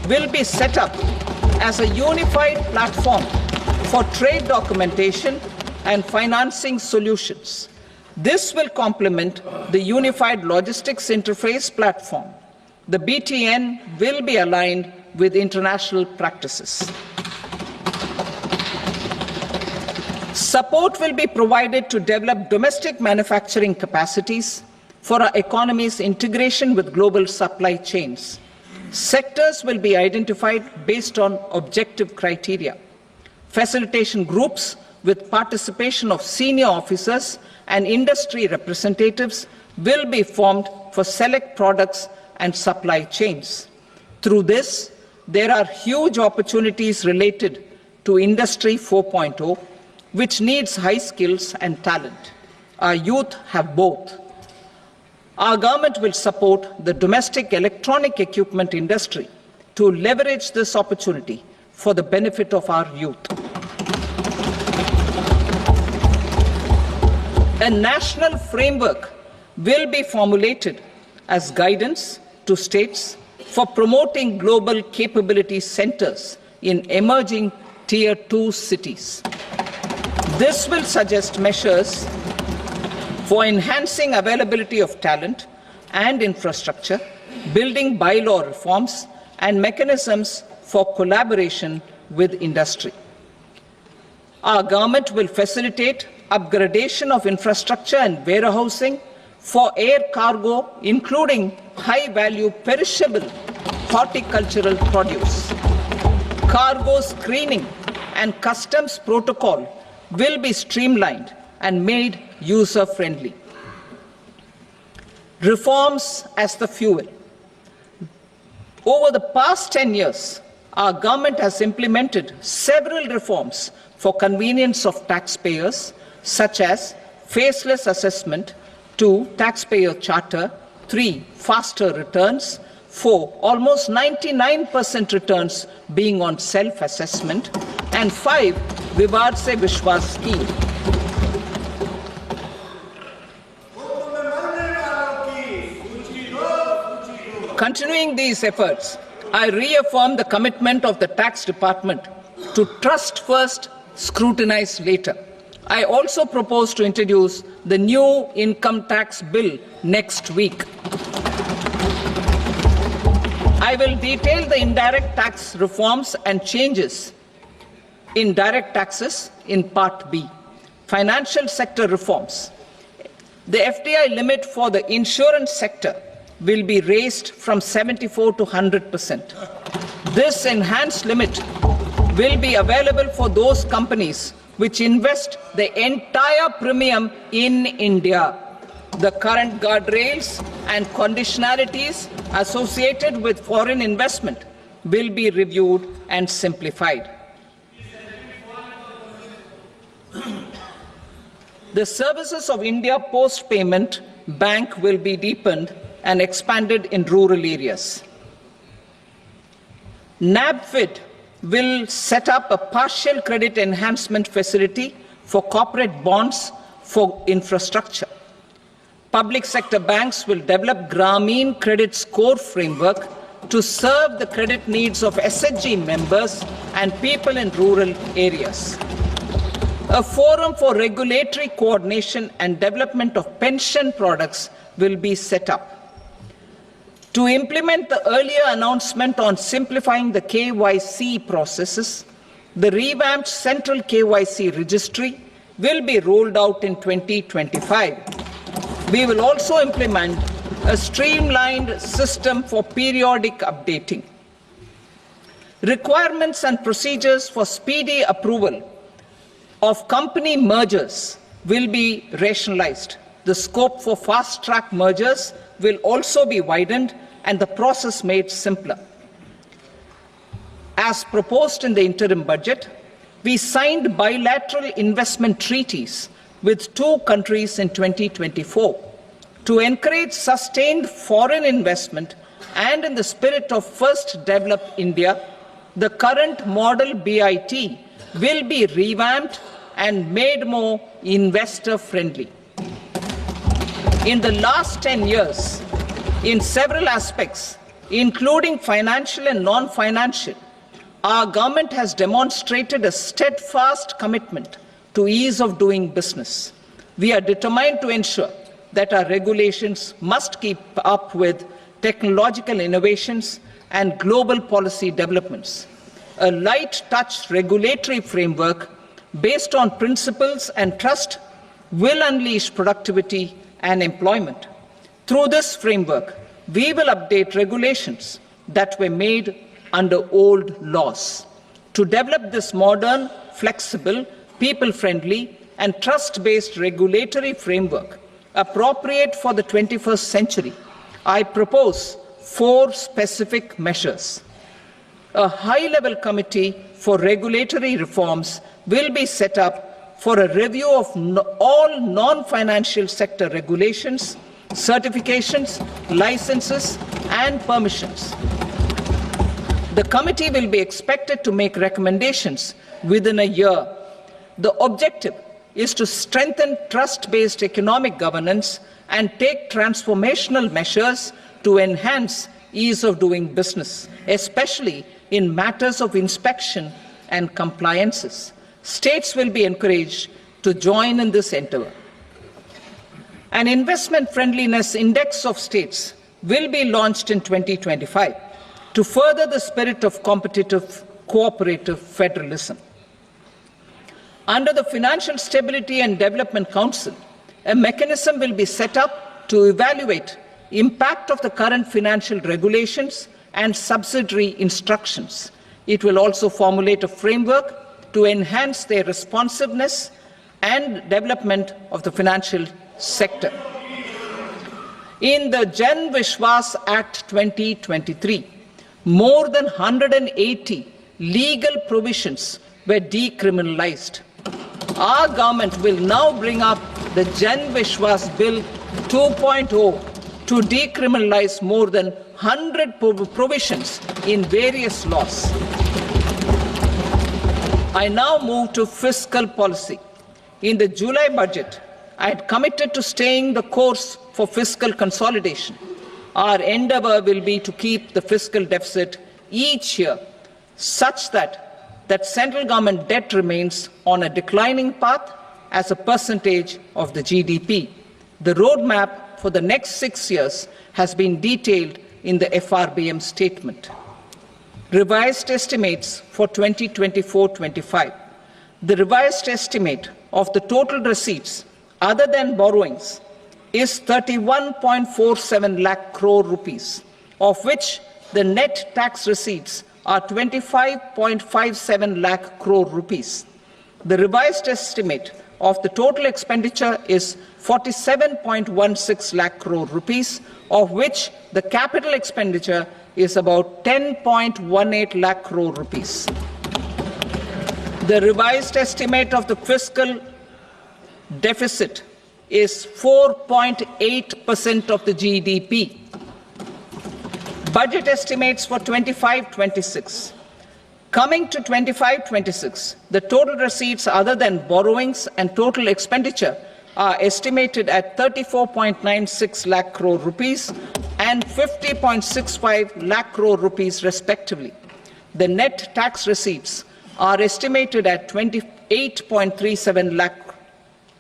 will be set up as a unified platform for trade documentation and financing solutions. This will complement the Unified Logistics Interface platform. The BTN will be aligned with international practices. Support will be provided to develop domestic manufacturing capacities for our economy's integration with global supply chains. Sectors will be identified based on objective criteria. Facilitation groups with participation of senior officers and industry representatives will be formed for select products and supply chains. Through this, there are huge opportunities related to Industry 4.0, which needs high skills and talent. Our youth have both. Our government will support the domestic electronic equipment industry to leverage this opportunity for the benefit of our youth. A national framework will be formulated as guidance to states for promoting global capability centers in emerging Tier 2 cities. This will suggest measures for enhancing availability of talent and infrastructure, building bylaw reforms, and mechanisms for collaboration with industry. Our government will facilitate upgradation of infrastructure and warehousing for air cargo, including high-value perishable horticultural produce. Cargo screening and customs protocol will be streamlined and made user-friendly. Reforms as the fuel. Over the past 10 years, our government has implemented several reforms for convenience of taxpayers, such as faceless assessment, 2, taxpayer charter, 3, faster returns, 4, almost 99% returns being on self-assessment, and 5, Vivad Se Vishwas scheme. Continuing these efforts, I reaffirm the commitment of the Tax Department to trust first, scrutinize later. I also propose to introduce the new income tax bill next week. I will detail the indirect tax reforms and changes in direct taxes in Part B. Financial sector reforms. The FDI limit for the insurance sector will be raised from 74 to 100%. This enhanced limit will be available for those companies which invest the entire premium in India. The current guardrails and conditionalities associated with foreign investment will be reviewed and simplified. The services of India Post Payment Bank will be deepened and expanded in rural areas. NABFID will set up a partial credit enhancement facility for corporate bonds for infrastructure. Public sector banks will develop Grameen Credit Score framework to serve the credit needs of SHG members and people in rural areas. A forum for regulatory coordination and development of pension products will be set up. To implement the earlier announcement on simplifying the KYC processes, the revamped central KYC registry will be rolled out in 2025. We will also implement a streamlined system for periodic updating. Requirements and procedures for speedy approval of company mergers will be rationalized. The scope for fast-track mergers will also be widened and the process made simpler. As proposed in the interim budget, we signed bilateral investment treaties with 2 countries in 2024 to encourage sustained foreign investment, and in the spirit of First Develop India, the current model BIT will be revamped and made more investor-friendly. In the last 10 years, in several aspects, including financial and non-financial, our government has demonstrated a steadfast commitment to ease of doing business. We are determined to ensure that our regulations must keep up with technological innovations and global policy developments. A light-touch regulatory framework based on principles and trust will unleash productivity and employment. Through this framework, we will update regulations that were made under old laws. To develop this modern, flexible, people-friendly, and trust-based regulatory framework appropriate for the 21st century, I propose 4 specific measures. A high-level committee for regulatory reforms will be set up for a review of all non-financial sector regulations, certifications, licenses, and permissions. The committee will be expected to make recommendations within a year. The objective is to strengthen trust-based economic governance and take transformational measures to enhance ease of doing business, especially in matters of inspection and compliances. States will be encouraged to join in this endeavor. An investment friendliness index of states will be launched in 2025 to further the spirit of competitive, cooperative federalism. Under the Financial Stability and Development Council, a mechanism will be set up to evaluate impact of the current financial regulations and subsidiary instructions. It will also formulate a framework to enhance their responsiveness and development of the financial sector. In the Jan Vishwas Act 2023, more than 180 legal provisions were decriminalized. Our government will now bring up the Jan Vishwas Bill 2.0 to decriminalize more than 100 provisions in various laws. I now move to fiscal policy. In the July budget, I had committed to staying the course for fiscal consolidation. Our endeavor will be to keep the fiscal deficit each year such that central government debt remains on a declining path as a percentage of the GDP. The roadmap for the next 6 years has been detailed in the FRBM statement. Revised estimates for 2024-25. The revised estimate of the total receipts other than borrowings is 31.47 lakh crore rupees, of which the net tax receipts are 25.57 lakh crore rupees. The revised estimate of the total expenditure is 47.16 lakh crore rupees, of which the capital expenditure is about 10.18 lakh crore rupees. The revised estimate of the fiscal deficit is 4.8% of the GDP. Budget estimates for 25-26. Coming to 25-26, the total receipts other than borrowings and total expenditure are estimated at 34.96 lakh crore rupees and 50.65 lakh crore rupees respectively. The net tax receipts are estimated at 28.37 lakh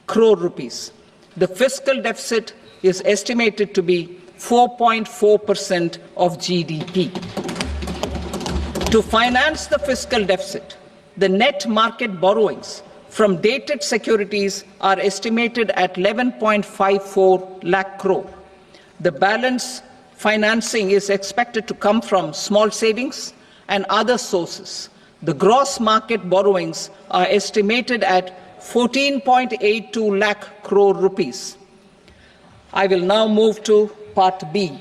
crore rupees. The fiscal deficit is estimated to be 4.4% of GDP. To finance the fiscal deficit, the net market borrowings from dated securities are estimated at 11.54 lakh crore. The balance financing is expected to come from small savings and other sources. The gross market borrowings are estimated at 14.82 lakh crore rupees. I will now move to Part B.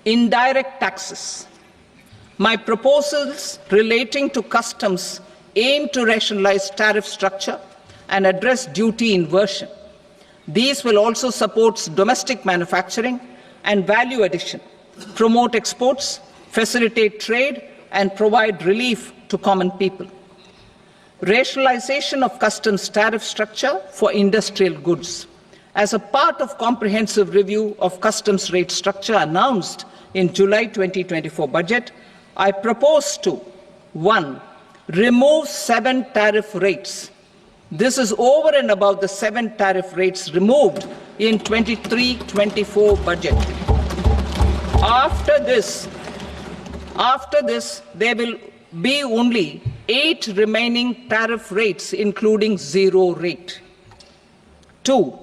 Indirect taxes. My proposals relating to customs aim to rationalize tariff structure and address duty inversion. These will also support domestic manufacturing and value addition, promote exports, facilitate trade, and provide relief to common people. Rationalization of customs tariff structure for industrial goods. As a part of comprehensive review of customs rate structure announced in July 2024 budget, I propose to 1. Remove 7 tariff rates. This is over and above the 7 tariff rates removed in 23-24 budget. After this, there will be only 8 remaining tariff rates, including 0 rate. 2.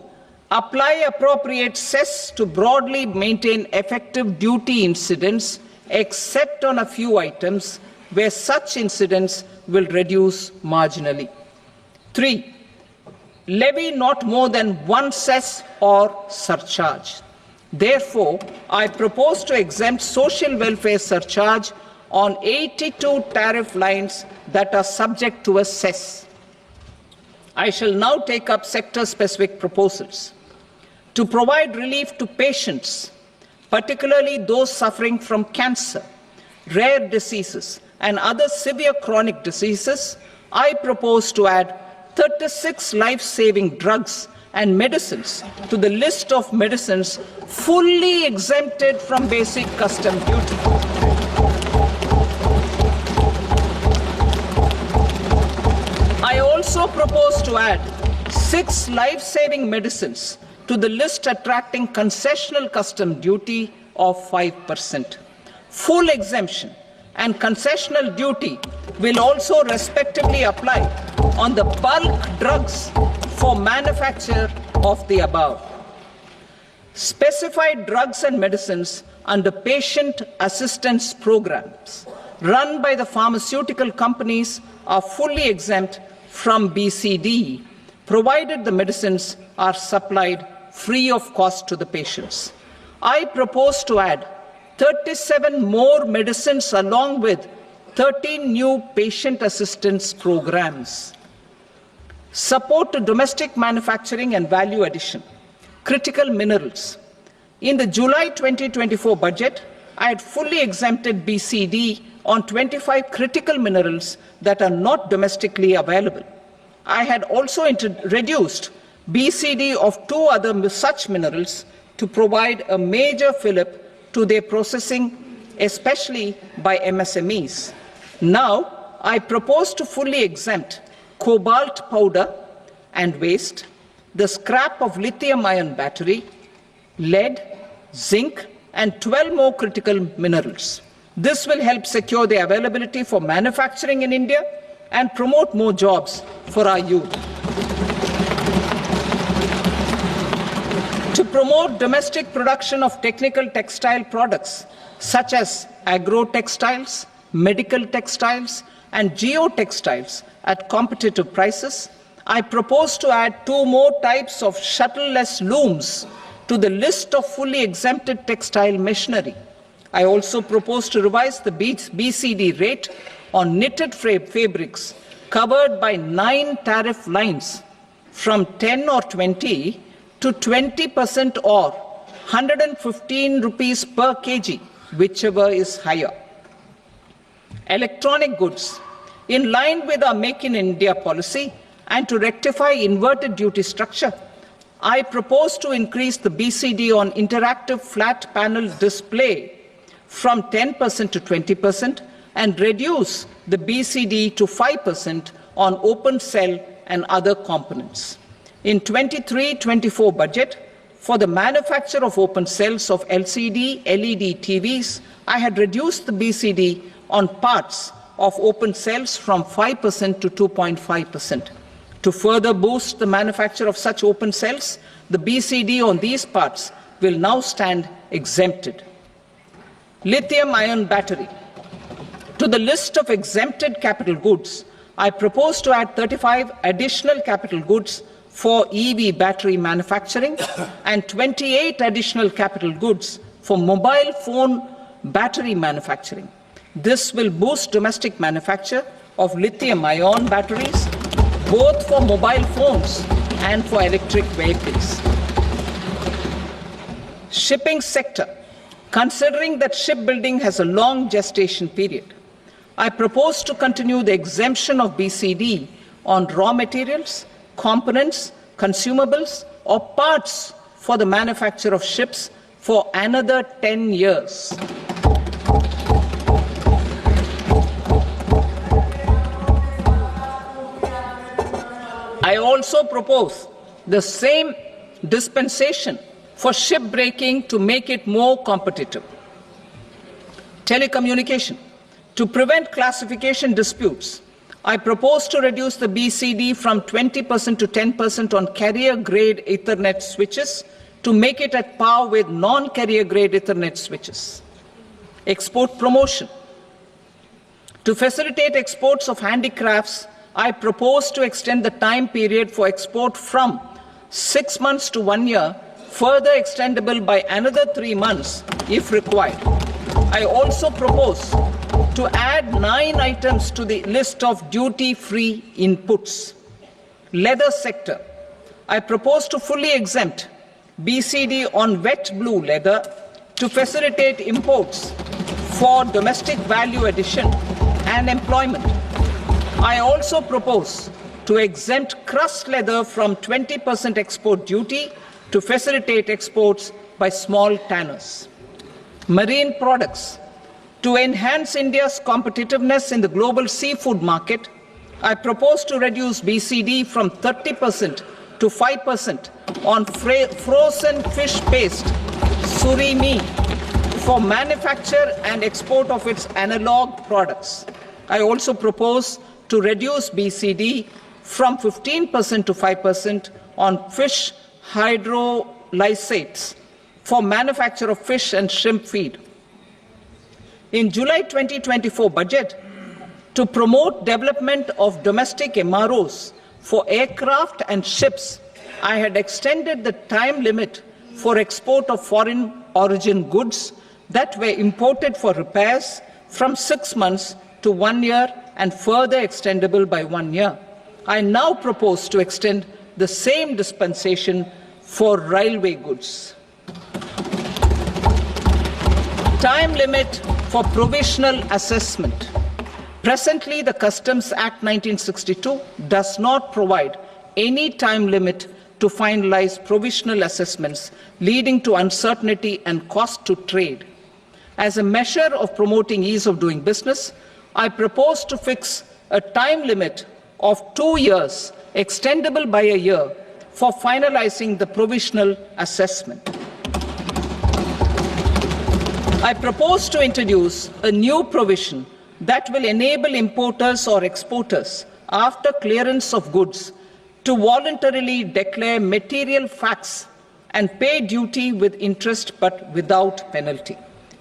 Apply appropriate cess to broadly maintain effective duty incidence, except on a few items where such incidence will reduce marginally. 3. Levy not more than 1 cess or surcharge. Therefore, I propose to exempt social welfare surcharge on 82 tariff lines that are subject to a cess. I shall now take up sector-specific proposals. To provide relief to patients, particularly those suffering from cancer, rare diseases, and other severe chronic diseases, I propose to add 36 life-saving drugs and medicines to the list of medicines fully exempted from basic custom duty. I also propose to add 6 life-saving medicines to the list attracting concessional custom duty of 5%. Full exemption and concessional duty will also respectively apply on the bulk drugs for manufacture of the above. Specified drugs and medicines under patient assistance programs run by the pharmaceutical companies are fully exempt from BCD, provided the medicines are supplied free of cost to the patients. I propose to add 37 more medicines along with 13 new patient assistance programs. Support to domestic manufacturing and value addition. Critical minerals. In the July 2024 budget, I had fully exempted BCD on 25 critical minerals that are not domestically available. I had also reduced BCD of 2 other such minerals to provide a major fillip to their processing, especially by MSMEs. Now, I propose to fully exempt cobalt powder and waste, the scrap of lithium-ion battery, lead, zinc, and 12 more critical minerals. This will help secure the availability for manufacturing in India and promote more jobs for our youth. To promote domestic production of technical textile products such as agro-textiles, medical textiles, and geotextiles at competitive prices, I propose to add 2 more types of shuttle-less looms to the list of fully exempted textile machinery. I also propose to revise the BCD rate on knitted fabrics covered by 9 tariff lines from 10 or 20 to 20% or 115 rupees per kg, whichever is higher. Electronic goods. In line with our Make in India policy and to rectify inverted duty structure, I propose to increase the BCD on interactive flat panel display from 10% to 20% and reduce the BCD to 5% on open cell and other components. In 23-24 budget, for the manufacture of open cells of LCD, LED TVs, I had reduced the BCD on parts of open cells from 5% to 2.5%. To further boost the manufacture of such open cells, the BCD on these parts will now stand exempted. Lithium-ion battery. To the list of exempted capital goods, I propose to add 35 additional capital goods for EV battery manufacturing and 28 additional capital goods for mobile phone battery manufacturing. This will boost domestic manufacture of lithium-ion batteries, both for mobile phones and for electric vehicles. Shipping sector. Considering that shipbuilding has a long gestation period, I propose to continue the exemption of BCD on raw materials, components, consumables, or parts for the manufacture of ships for another 10 years. I also propose the same dispensation for shipbreaking to make it more competitive. Telecommunication. To prevent classification disputes, I propose to reduce the BCD from 20% to 10% on carrier-grade Ethernet switches to make it at par with non-carrier-grade Ethernet switches. Export promotion. To facilitate exports of handicrafts, I propose to extend the time period for export from 6 months to 1 year, further extendable by another 3 months if required. I also propose to add 9 items to the list of duty-free inputs. Leather sector. I propose to fully exempt BCD on wet blue leather to facilitate imports for domestic value addition and employment. I also propose to exempt crust leather from 20% export duty to facilitate exports by small tanners. Marine products. To enhance India's competitiveness in the global seafood market, I propose to reduce BCD from 30% to 5% on frozen fish paste, surimi, for manufacture and export of its analog products. I also propose to reduce BCD from 15% to 5% on fish hydrolysates for manufacture of fish and shrimp feed. In July 2024 budget, to promote development of domestic MROs for aircraft and ships, I had extended the time limit for export of foreign origin goods that were imported for repairs from 6 months to 1 year and further extendable by 1 year. I now propose to extend the same dispensation for railway goods. Time limit for provisional assessment. Presently, the Customs Act 1962 does not provide any time limit to finalize provisional assessments, leading to uncertainty and cost to trade. As a measure of promoting ease of doing business, I propose to fix a time limit of 2 years, extendable by a year, for finalizing the provisional assessment. I propose to introduce a new provision that will enable importers or exporters, after clearance of goods, to voluntarily declare material facts and pay duty with interest but without penalty.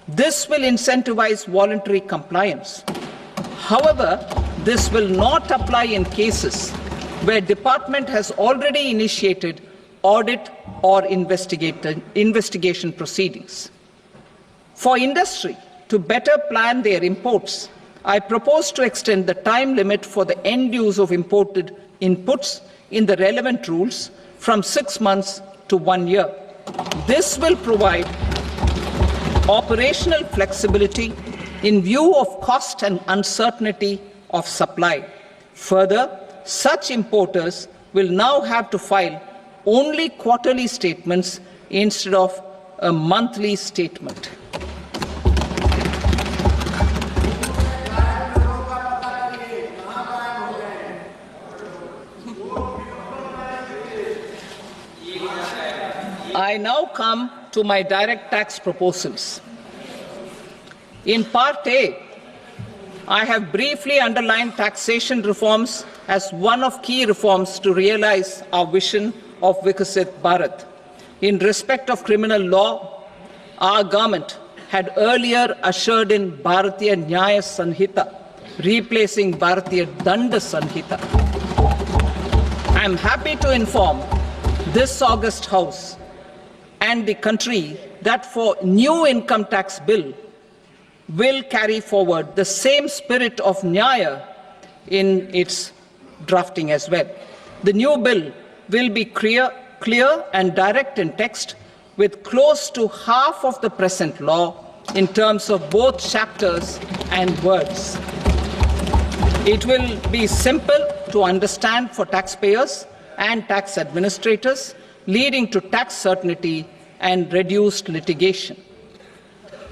This will incentivize voluntary compliance. However, this will not apply in cases where department has already initiated audit or investigation proceedings. For industry to better plan their imports, I propose to extend the time limit for the end use of imported inputs in the relevant rules from 6 months to 1 year. This will provide operational flexibility in view of cost and uncertainty of supply. Further, such importers will now have to file only quarterly statements instead of a monthly statement. I now come to my direct tax proposals. In Part A, I have briefly underlined taxation reforms as one of key reforms to realize our vision of Vikasit Bharat. In respect of criminal law, our government had earlier ushered in Bharatiya Nyaya Sanhita, replacing Bharatiya Danda Sanhita. I am happy to inform this august House and the country that for new income tax bill will carry forward the same spirit of Nyaya in its drafting as well. The new bill will be clear and direct in text, with close to half of the present law in terms of both chapters and words. It will be simple to understand for taxpayers and tax administrators, leading to tax certainty and reduced litigation.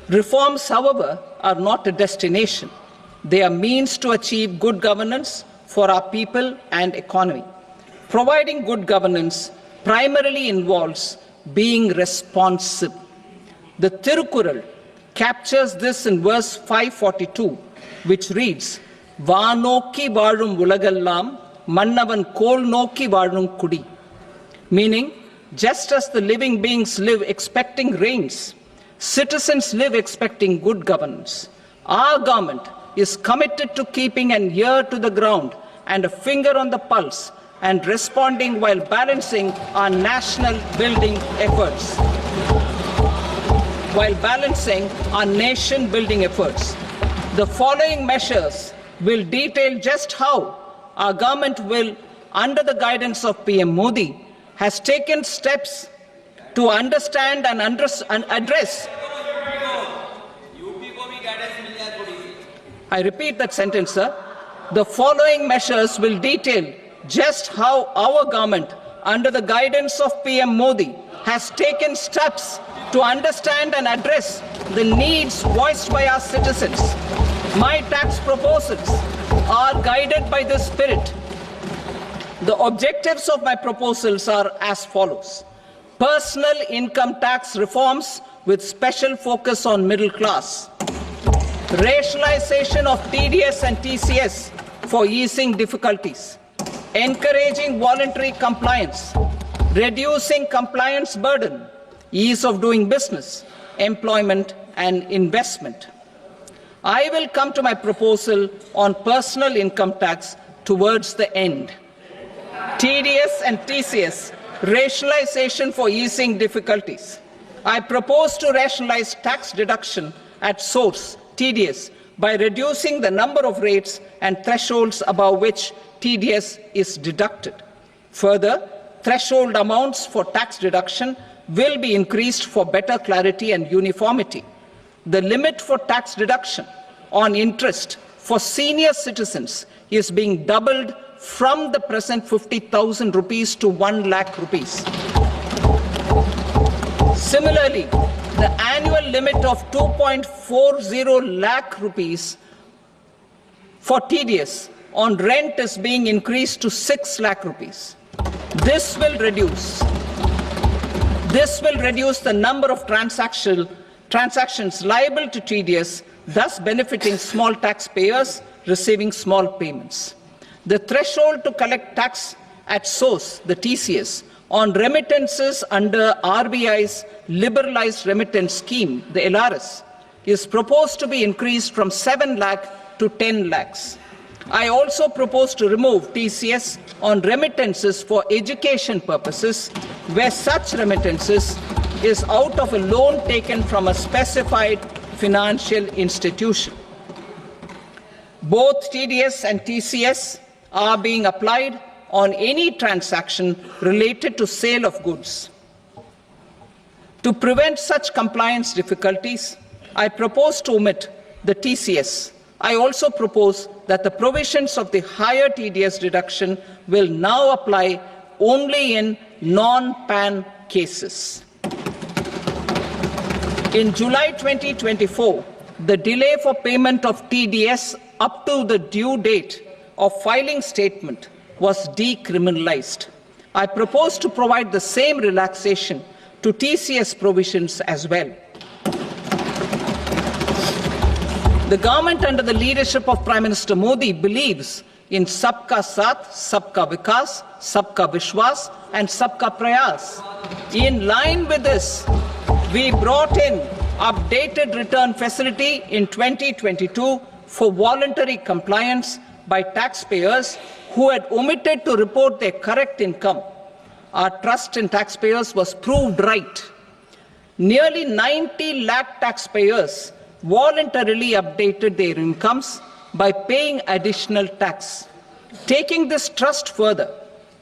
Reforms, however, are not a destination. They are means to achieve good governance for our people and economy. Providing good governance primarily involves being responsive. The Tirukural captures this in verse 542, which reads, "Vaanokki vaazhum ulagallam, mannavan kol nokki vaazhum kudi," meaning, just as the living beings live expecting rains, citizens live expecting good governance. Our government is committed to keeping an ear to the ground and a finger on the pulse and responding while balancing our national building efforts. The following measures will detail just how our government will, under the guidance of PM Modi, has taken steps to understand and address. I repeat that sentence, sir. The following measures will detail just how our government, under the guidance of PM Modi, has taken steps to understand and address the needs voiced by our citizens. My tax proposals are guided by this spirit. The objectives of my proposals are as follows. Personal income tax reforms with special focus on middle class. Rationalization of TDS and TCS for easing difficulties. Encouraging voluntary compliance. Reducing compliance burden. Ease of doing business, employment and investment. I will come to my proposal on personal income tax towards the end. TDS and TCS, rationalization for easing difficulties. I propose to rationalize tax deduction at source, TDS, by reducing the number of rates and thresholds above which TDS is deducted. Further, threshold amounts for tax deduction will be increased for better clarity and uniformity. The limit for tax deduction on interest for senior citizens is being doubled from the present 50,000 rupees to 1 lakh rupees. Similarly, the annual limit of 2.40 lakh rupees for TDS on rent is being increased to 6 lakh rupees. This will reduce the number of transactions liable to TDS, thus benefiting small taxpayers receiving small payments. The threshold to collect tax at source, the TCS, on remittances under RBI's liberalized remittance scheme, the LRS, is proposed to be increased from 7 lakh to 10 lakhs. I also propose to remove TCS on remittances for education purposes, where such remittances is out of a loan taken from a specified financial institution. Both TDS and TCS are being applied on any transaction related to sale of goods. To prevent such compliance difficulties, I propose to omit the TCS. I also propose that the provisions of the higher TDS deduction will now apply only in non-PAN cases. In July 2024, the delay for payment of TDS up to the due date of filing statement was decriminalized. I propose to provide the same relaxation to TCS provisions as well. The government under the leadership of Prime Minister Modi believes in Sabka Saath, Sabka Vikas, Sabka Vishwas and Sabka Prayas. In line with this, we brought in updated return facility in 2022 for voluntary compliance by taxpayers who had omitted to report their correct income. Our trust in taxpayers was proved right. Nearly 90 lakh taxpayers voluntarily updated their incomes by paying additional tax. Taking this trust further,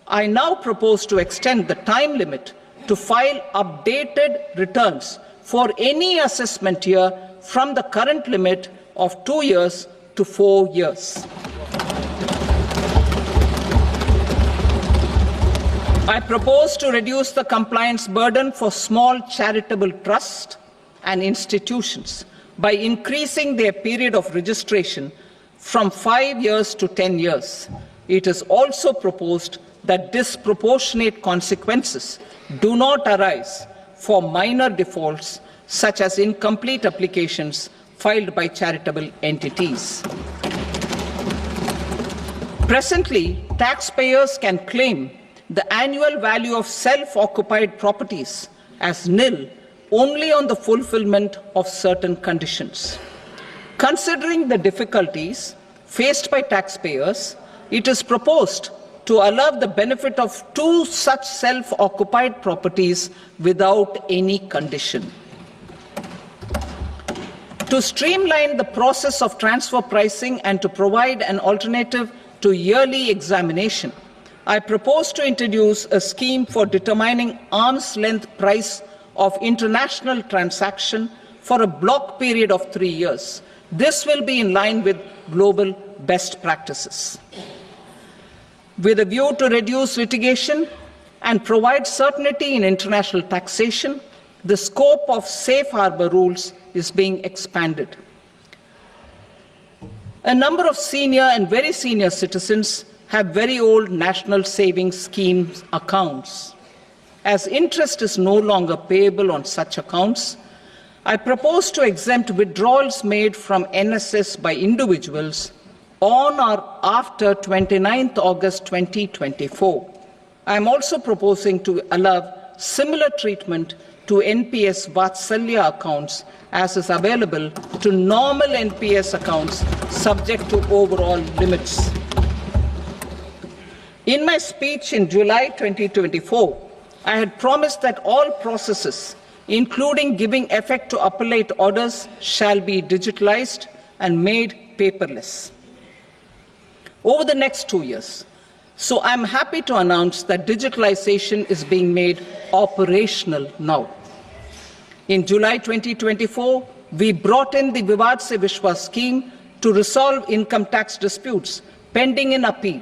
I now propose to extend the time limit to file updated returns for any assessment year from the current limit of 2 years to 4 years. I propose to reduce the compliance burden for small charitable trusts and institutions by increasing their period of registration from 5 years to 10 years. It is also proposed that disproportionate consequences do not arise for minor defaults such as incomplete applications filed by charitable entities. Presently, taxpayers can claim the annual value of self-occupied properties as nil only on the fulfillment of certain conditions. Considering the difficulties faced by taxpayers, it is proposed to allow the benefit of 2 such self-occupied properties without any condition. To streamline the process of transfer pricing and to provide an alternative to yearly examination, I propose to introduce a scheme for determining arm's length price of international transaction for a block period of 3 years. This will be in line with global best practices. With a view to reduce litigation and provide certainty in international taxation, the scope of safe harbor rules is being expanded. A number of senior and very senior citizens have very old national savings schemes accounts. As interest is no longer payable on such accounts, I propose to exempt withdrawals made from NSS by individuals on or after 29th August 2024. I am also proposing to allow similar treatment to NPS Vatsalya accounts as is available to normal NPS accounts subject to overall limits. In my speech in July 2024, I had promised that all processes, including giving effect to appellate orders, shall be digitalized and made paperless over the next 2 years. So I'm happy to announce that digitalization is being made operational now. In July 2024, we brought in the Vivad Se Vishwas scheme to resolve income tax disputes pending in appeal.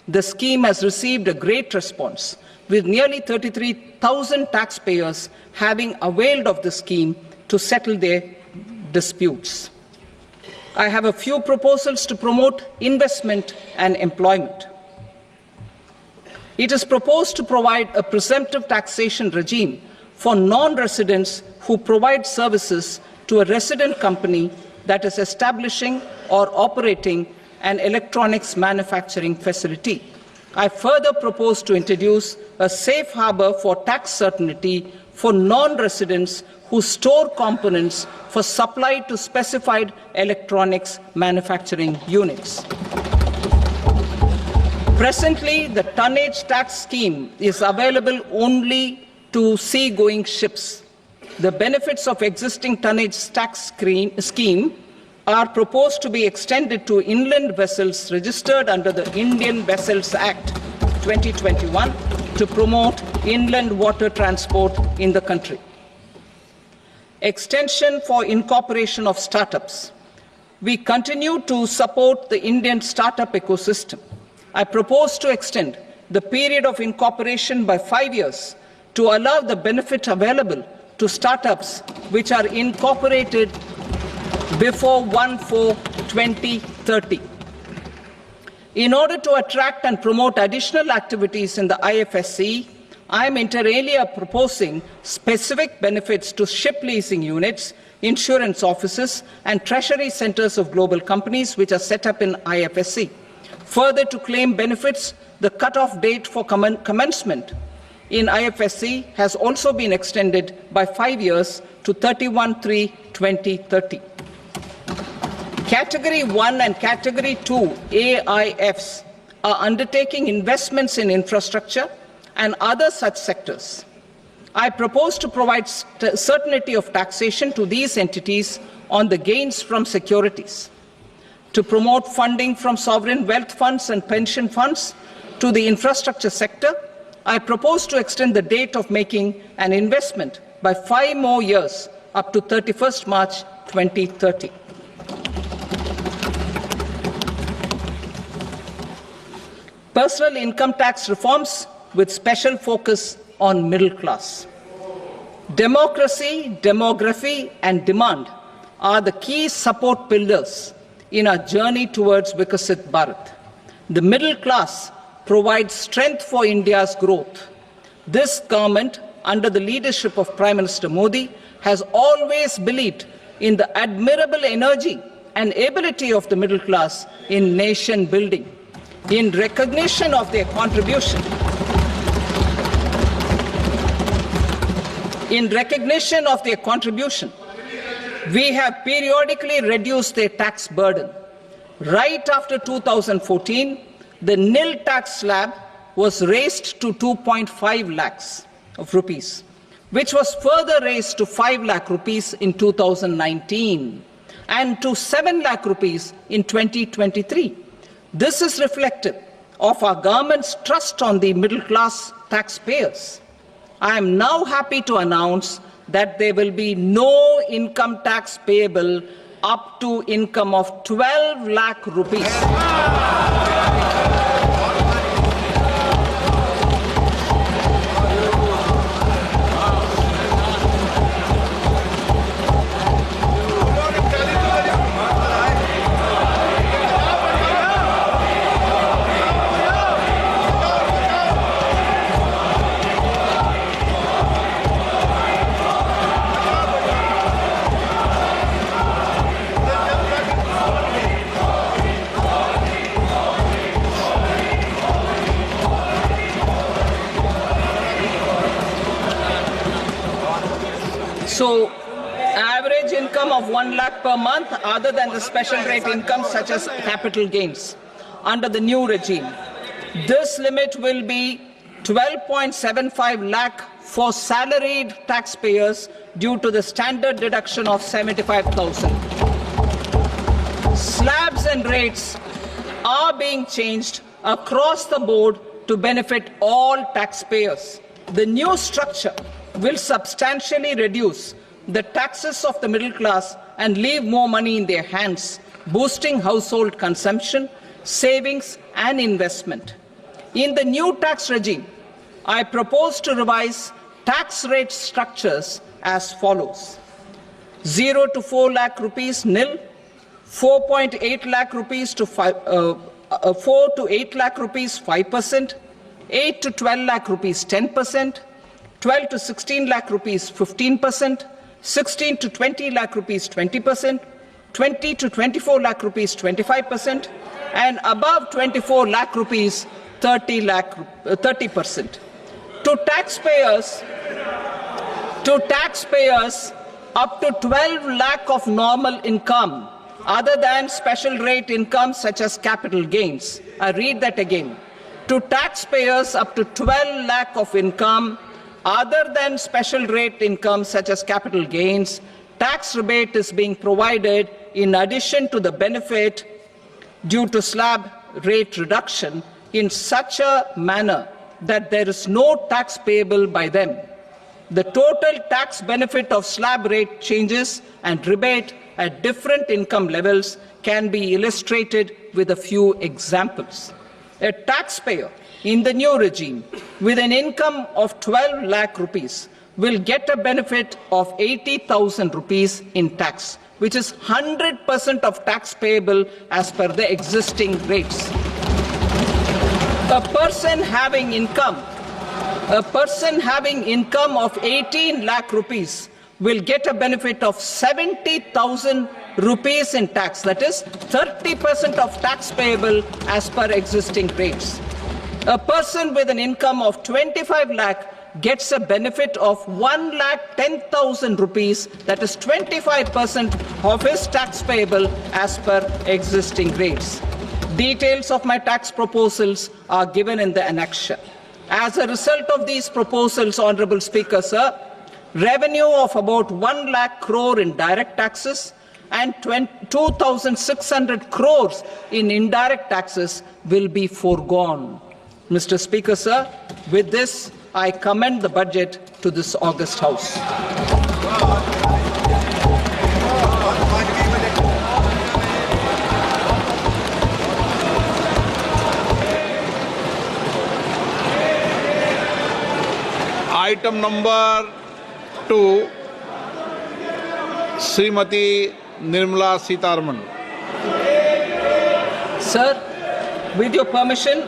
The scheme has received a great response, with nearly 33,000 taxpayers having availed of the scheme to settle their disputes. I have a few proposals to promote investment and employment. It is proposed to provide a presumptive taxation regime for non-residents who provide services to a resident company that is establishing or operating an electronics manufacturing facility. I further propose to introduce a safe harbor for tax certainty for non-residents who store components for supply to specified electronics manufacturing units. Presently, the tonnage tax scheme is available only to sea-going ships. The benefits of existing tonnage tax scheme are proposed to be extended to inland vessels registered under the Indian Vessels Act 2021 to promote inland water transport in the country. Extension for incorporation of startups. We continue to support the Indian startup ecosystem. I propose to extend the period of incorporation by 5 years to allow the benefit available to startups which are incorporated before 1/4/2030. In order to attract and promote additional activities in the IFSC, I am inter alia proposing specific benefits to ship leasing units, insurance offices, and treasury centers of global companies which are set up in IFSC. Further, to claim benefits, the cut-off date for commencement in IFSC has also been extended by 5 years to 31/3/2030. Category 1 and Category 2 AIFs are undertaking investments in infrastructure and other such sectors. I propose to provide certainty of taxation to these entities on the gains from securities, to promote funding from sovereign wealth funds and pension funds to the infrastructure sector. I propose to extend the date of making an investment by 5 more years up to 31st March 2030. Personal income tax reforms with special focus on middle class. Democracy, demography, and demand are the key support pillars in our journey towards Vikasit Bharat. The middle class provides strength for India's growth. This government, under the leadership of Prime Minister Modi, has always believed in the admirable energy and ability of the middle class in nation building. In recognition of their contribution, we have periodically reduced their tax burden. Right after 2014, the nil tax slab was raised to 2.5 lakhs of rupees, which was further raised to 5 lakh rupees in 2019 and to 7 lakh rupees in 2023. This is reflective of our government's trust on the middle class taxpayers. I am now happy to announce that there will be no income tax payable up to income of 12 lakh rupees. So, average income of 1 lakh per month, other than the special rate income such as capital gains, under the new regime. This limit will be 12.75 lakh for salaried taxpayers due to the standard deduction of 75,000. Slabs and rates are being changed across the board to benefit all taxpayers. The new structure will substantially reduce the taxes of the middle class and leave more money in their hands, boosting household consumption, savings, and investment. In the new tax regime, I propose to revise tax rate structures as follows: 0 to 4 lakh rupees nil, 4.8 lakh rupees to 4 to 8 lakh rupees 5%, 8 to 12 lakh rupees 10%, 12 to 16 lakh rupees 15%, 16 to 20 lakh rupees 20%, 20 to 24 lakh rupees 25%, and above 24 lakh rupees 30%. To taxpayers up to 12 lakh of normal income, other than special rate income such as capital gains. I read that again. To taxpayers up to 12 lakh of income, other than special rate income such as capital gains, tax rebate is being provided in addition to the benefit due to slab rate reduction in such a manner that there is no tax payable by them. The total tax benefit of slab rate changes and rebate at different income levels can be illustrated with a few examples. A taxpayer in the new regime with an income of 12 lakh rupees will get a benefit of 80,000 rupees in tax, which is 100% of tax payable as per the existing rates. A person having income A person having income of 18 lakh rupees will get a benefit of 70,000 rupees in tax. That is 30% of tax payable as per existing rates. A person with an income of 25 lakh gets a benefit of 1,10,000 rupees, that is 25% of his tax payable as per existing rates. Details of my tax proposals are given in the annexure. As a result of these proposals, Honorable Speaker, sir, revenue of about 1 lakh crore in direct taxes and 2,600 crores in indirect taxes will be foregone. Mr. Speaker, sir, with this, I commend the budget to this august House. Item number 2, Srimati Nirmala Sitharaman. Sir, with your permission,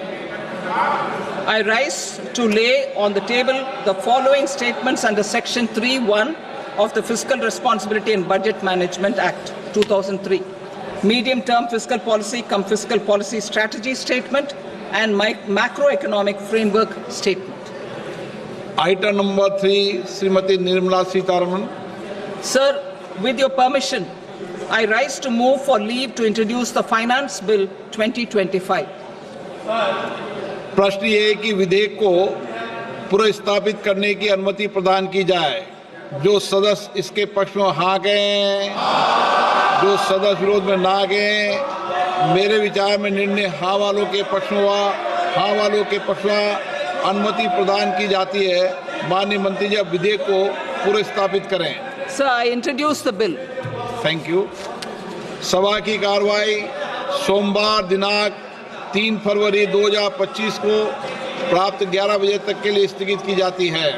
I rise to lay on the table the following statements under Section 3(1) of the Fiscal Responsibility and Budget Management Act 2003. Medium-term fiscal policy cum fiscal policy strategy statement and macroeconomic framework statement. Item number 3, Srimati Nirmala Sitharaman. Sir, with your permission, I rise to move for leave to introduce the Finance Bill 2025. प्रश्न ये है कि विधेयक को पुनर्स्थापित करने की अनुमति प्रदान की जाए। जो सदस्य इसके पक्ष में हाँ कहें, जो सदस्य विरोध में ना कहें। मेरे विचार में निर्णय हाँ वालों के पक्ष में हुआ, हाँ वालों के पक्ष में अनुमति प्रदान की जाती है। माननीय मंत्री जी अब विधेयक को पुनर्स्थापित करें। Sir, I introduce the bill. Thank you. सभा की कार्रवाई सोमवार दिनांक 3 फरवरी 2025 को प्राप्त 11 बजे तक के लिए स्थगित की जाती है।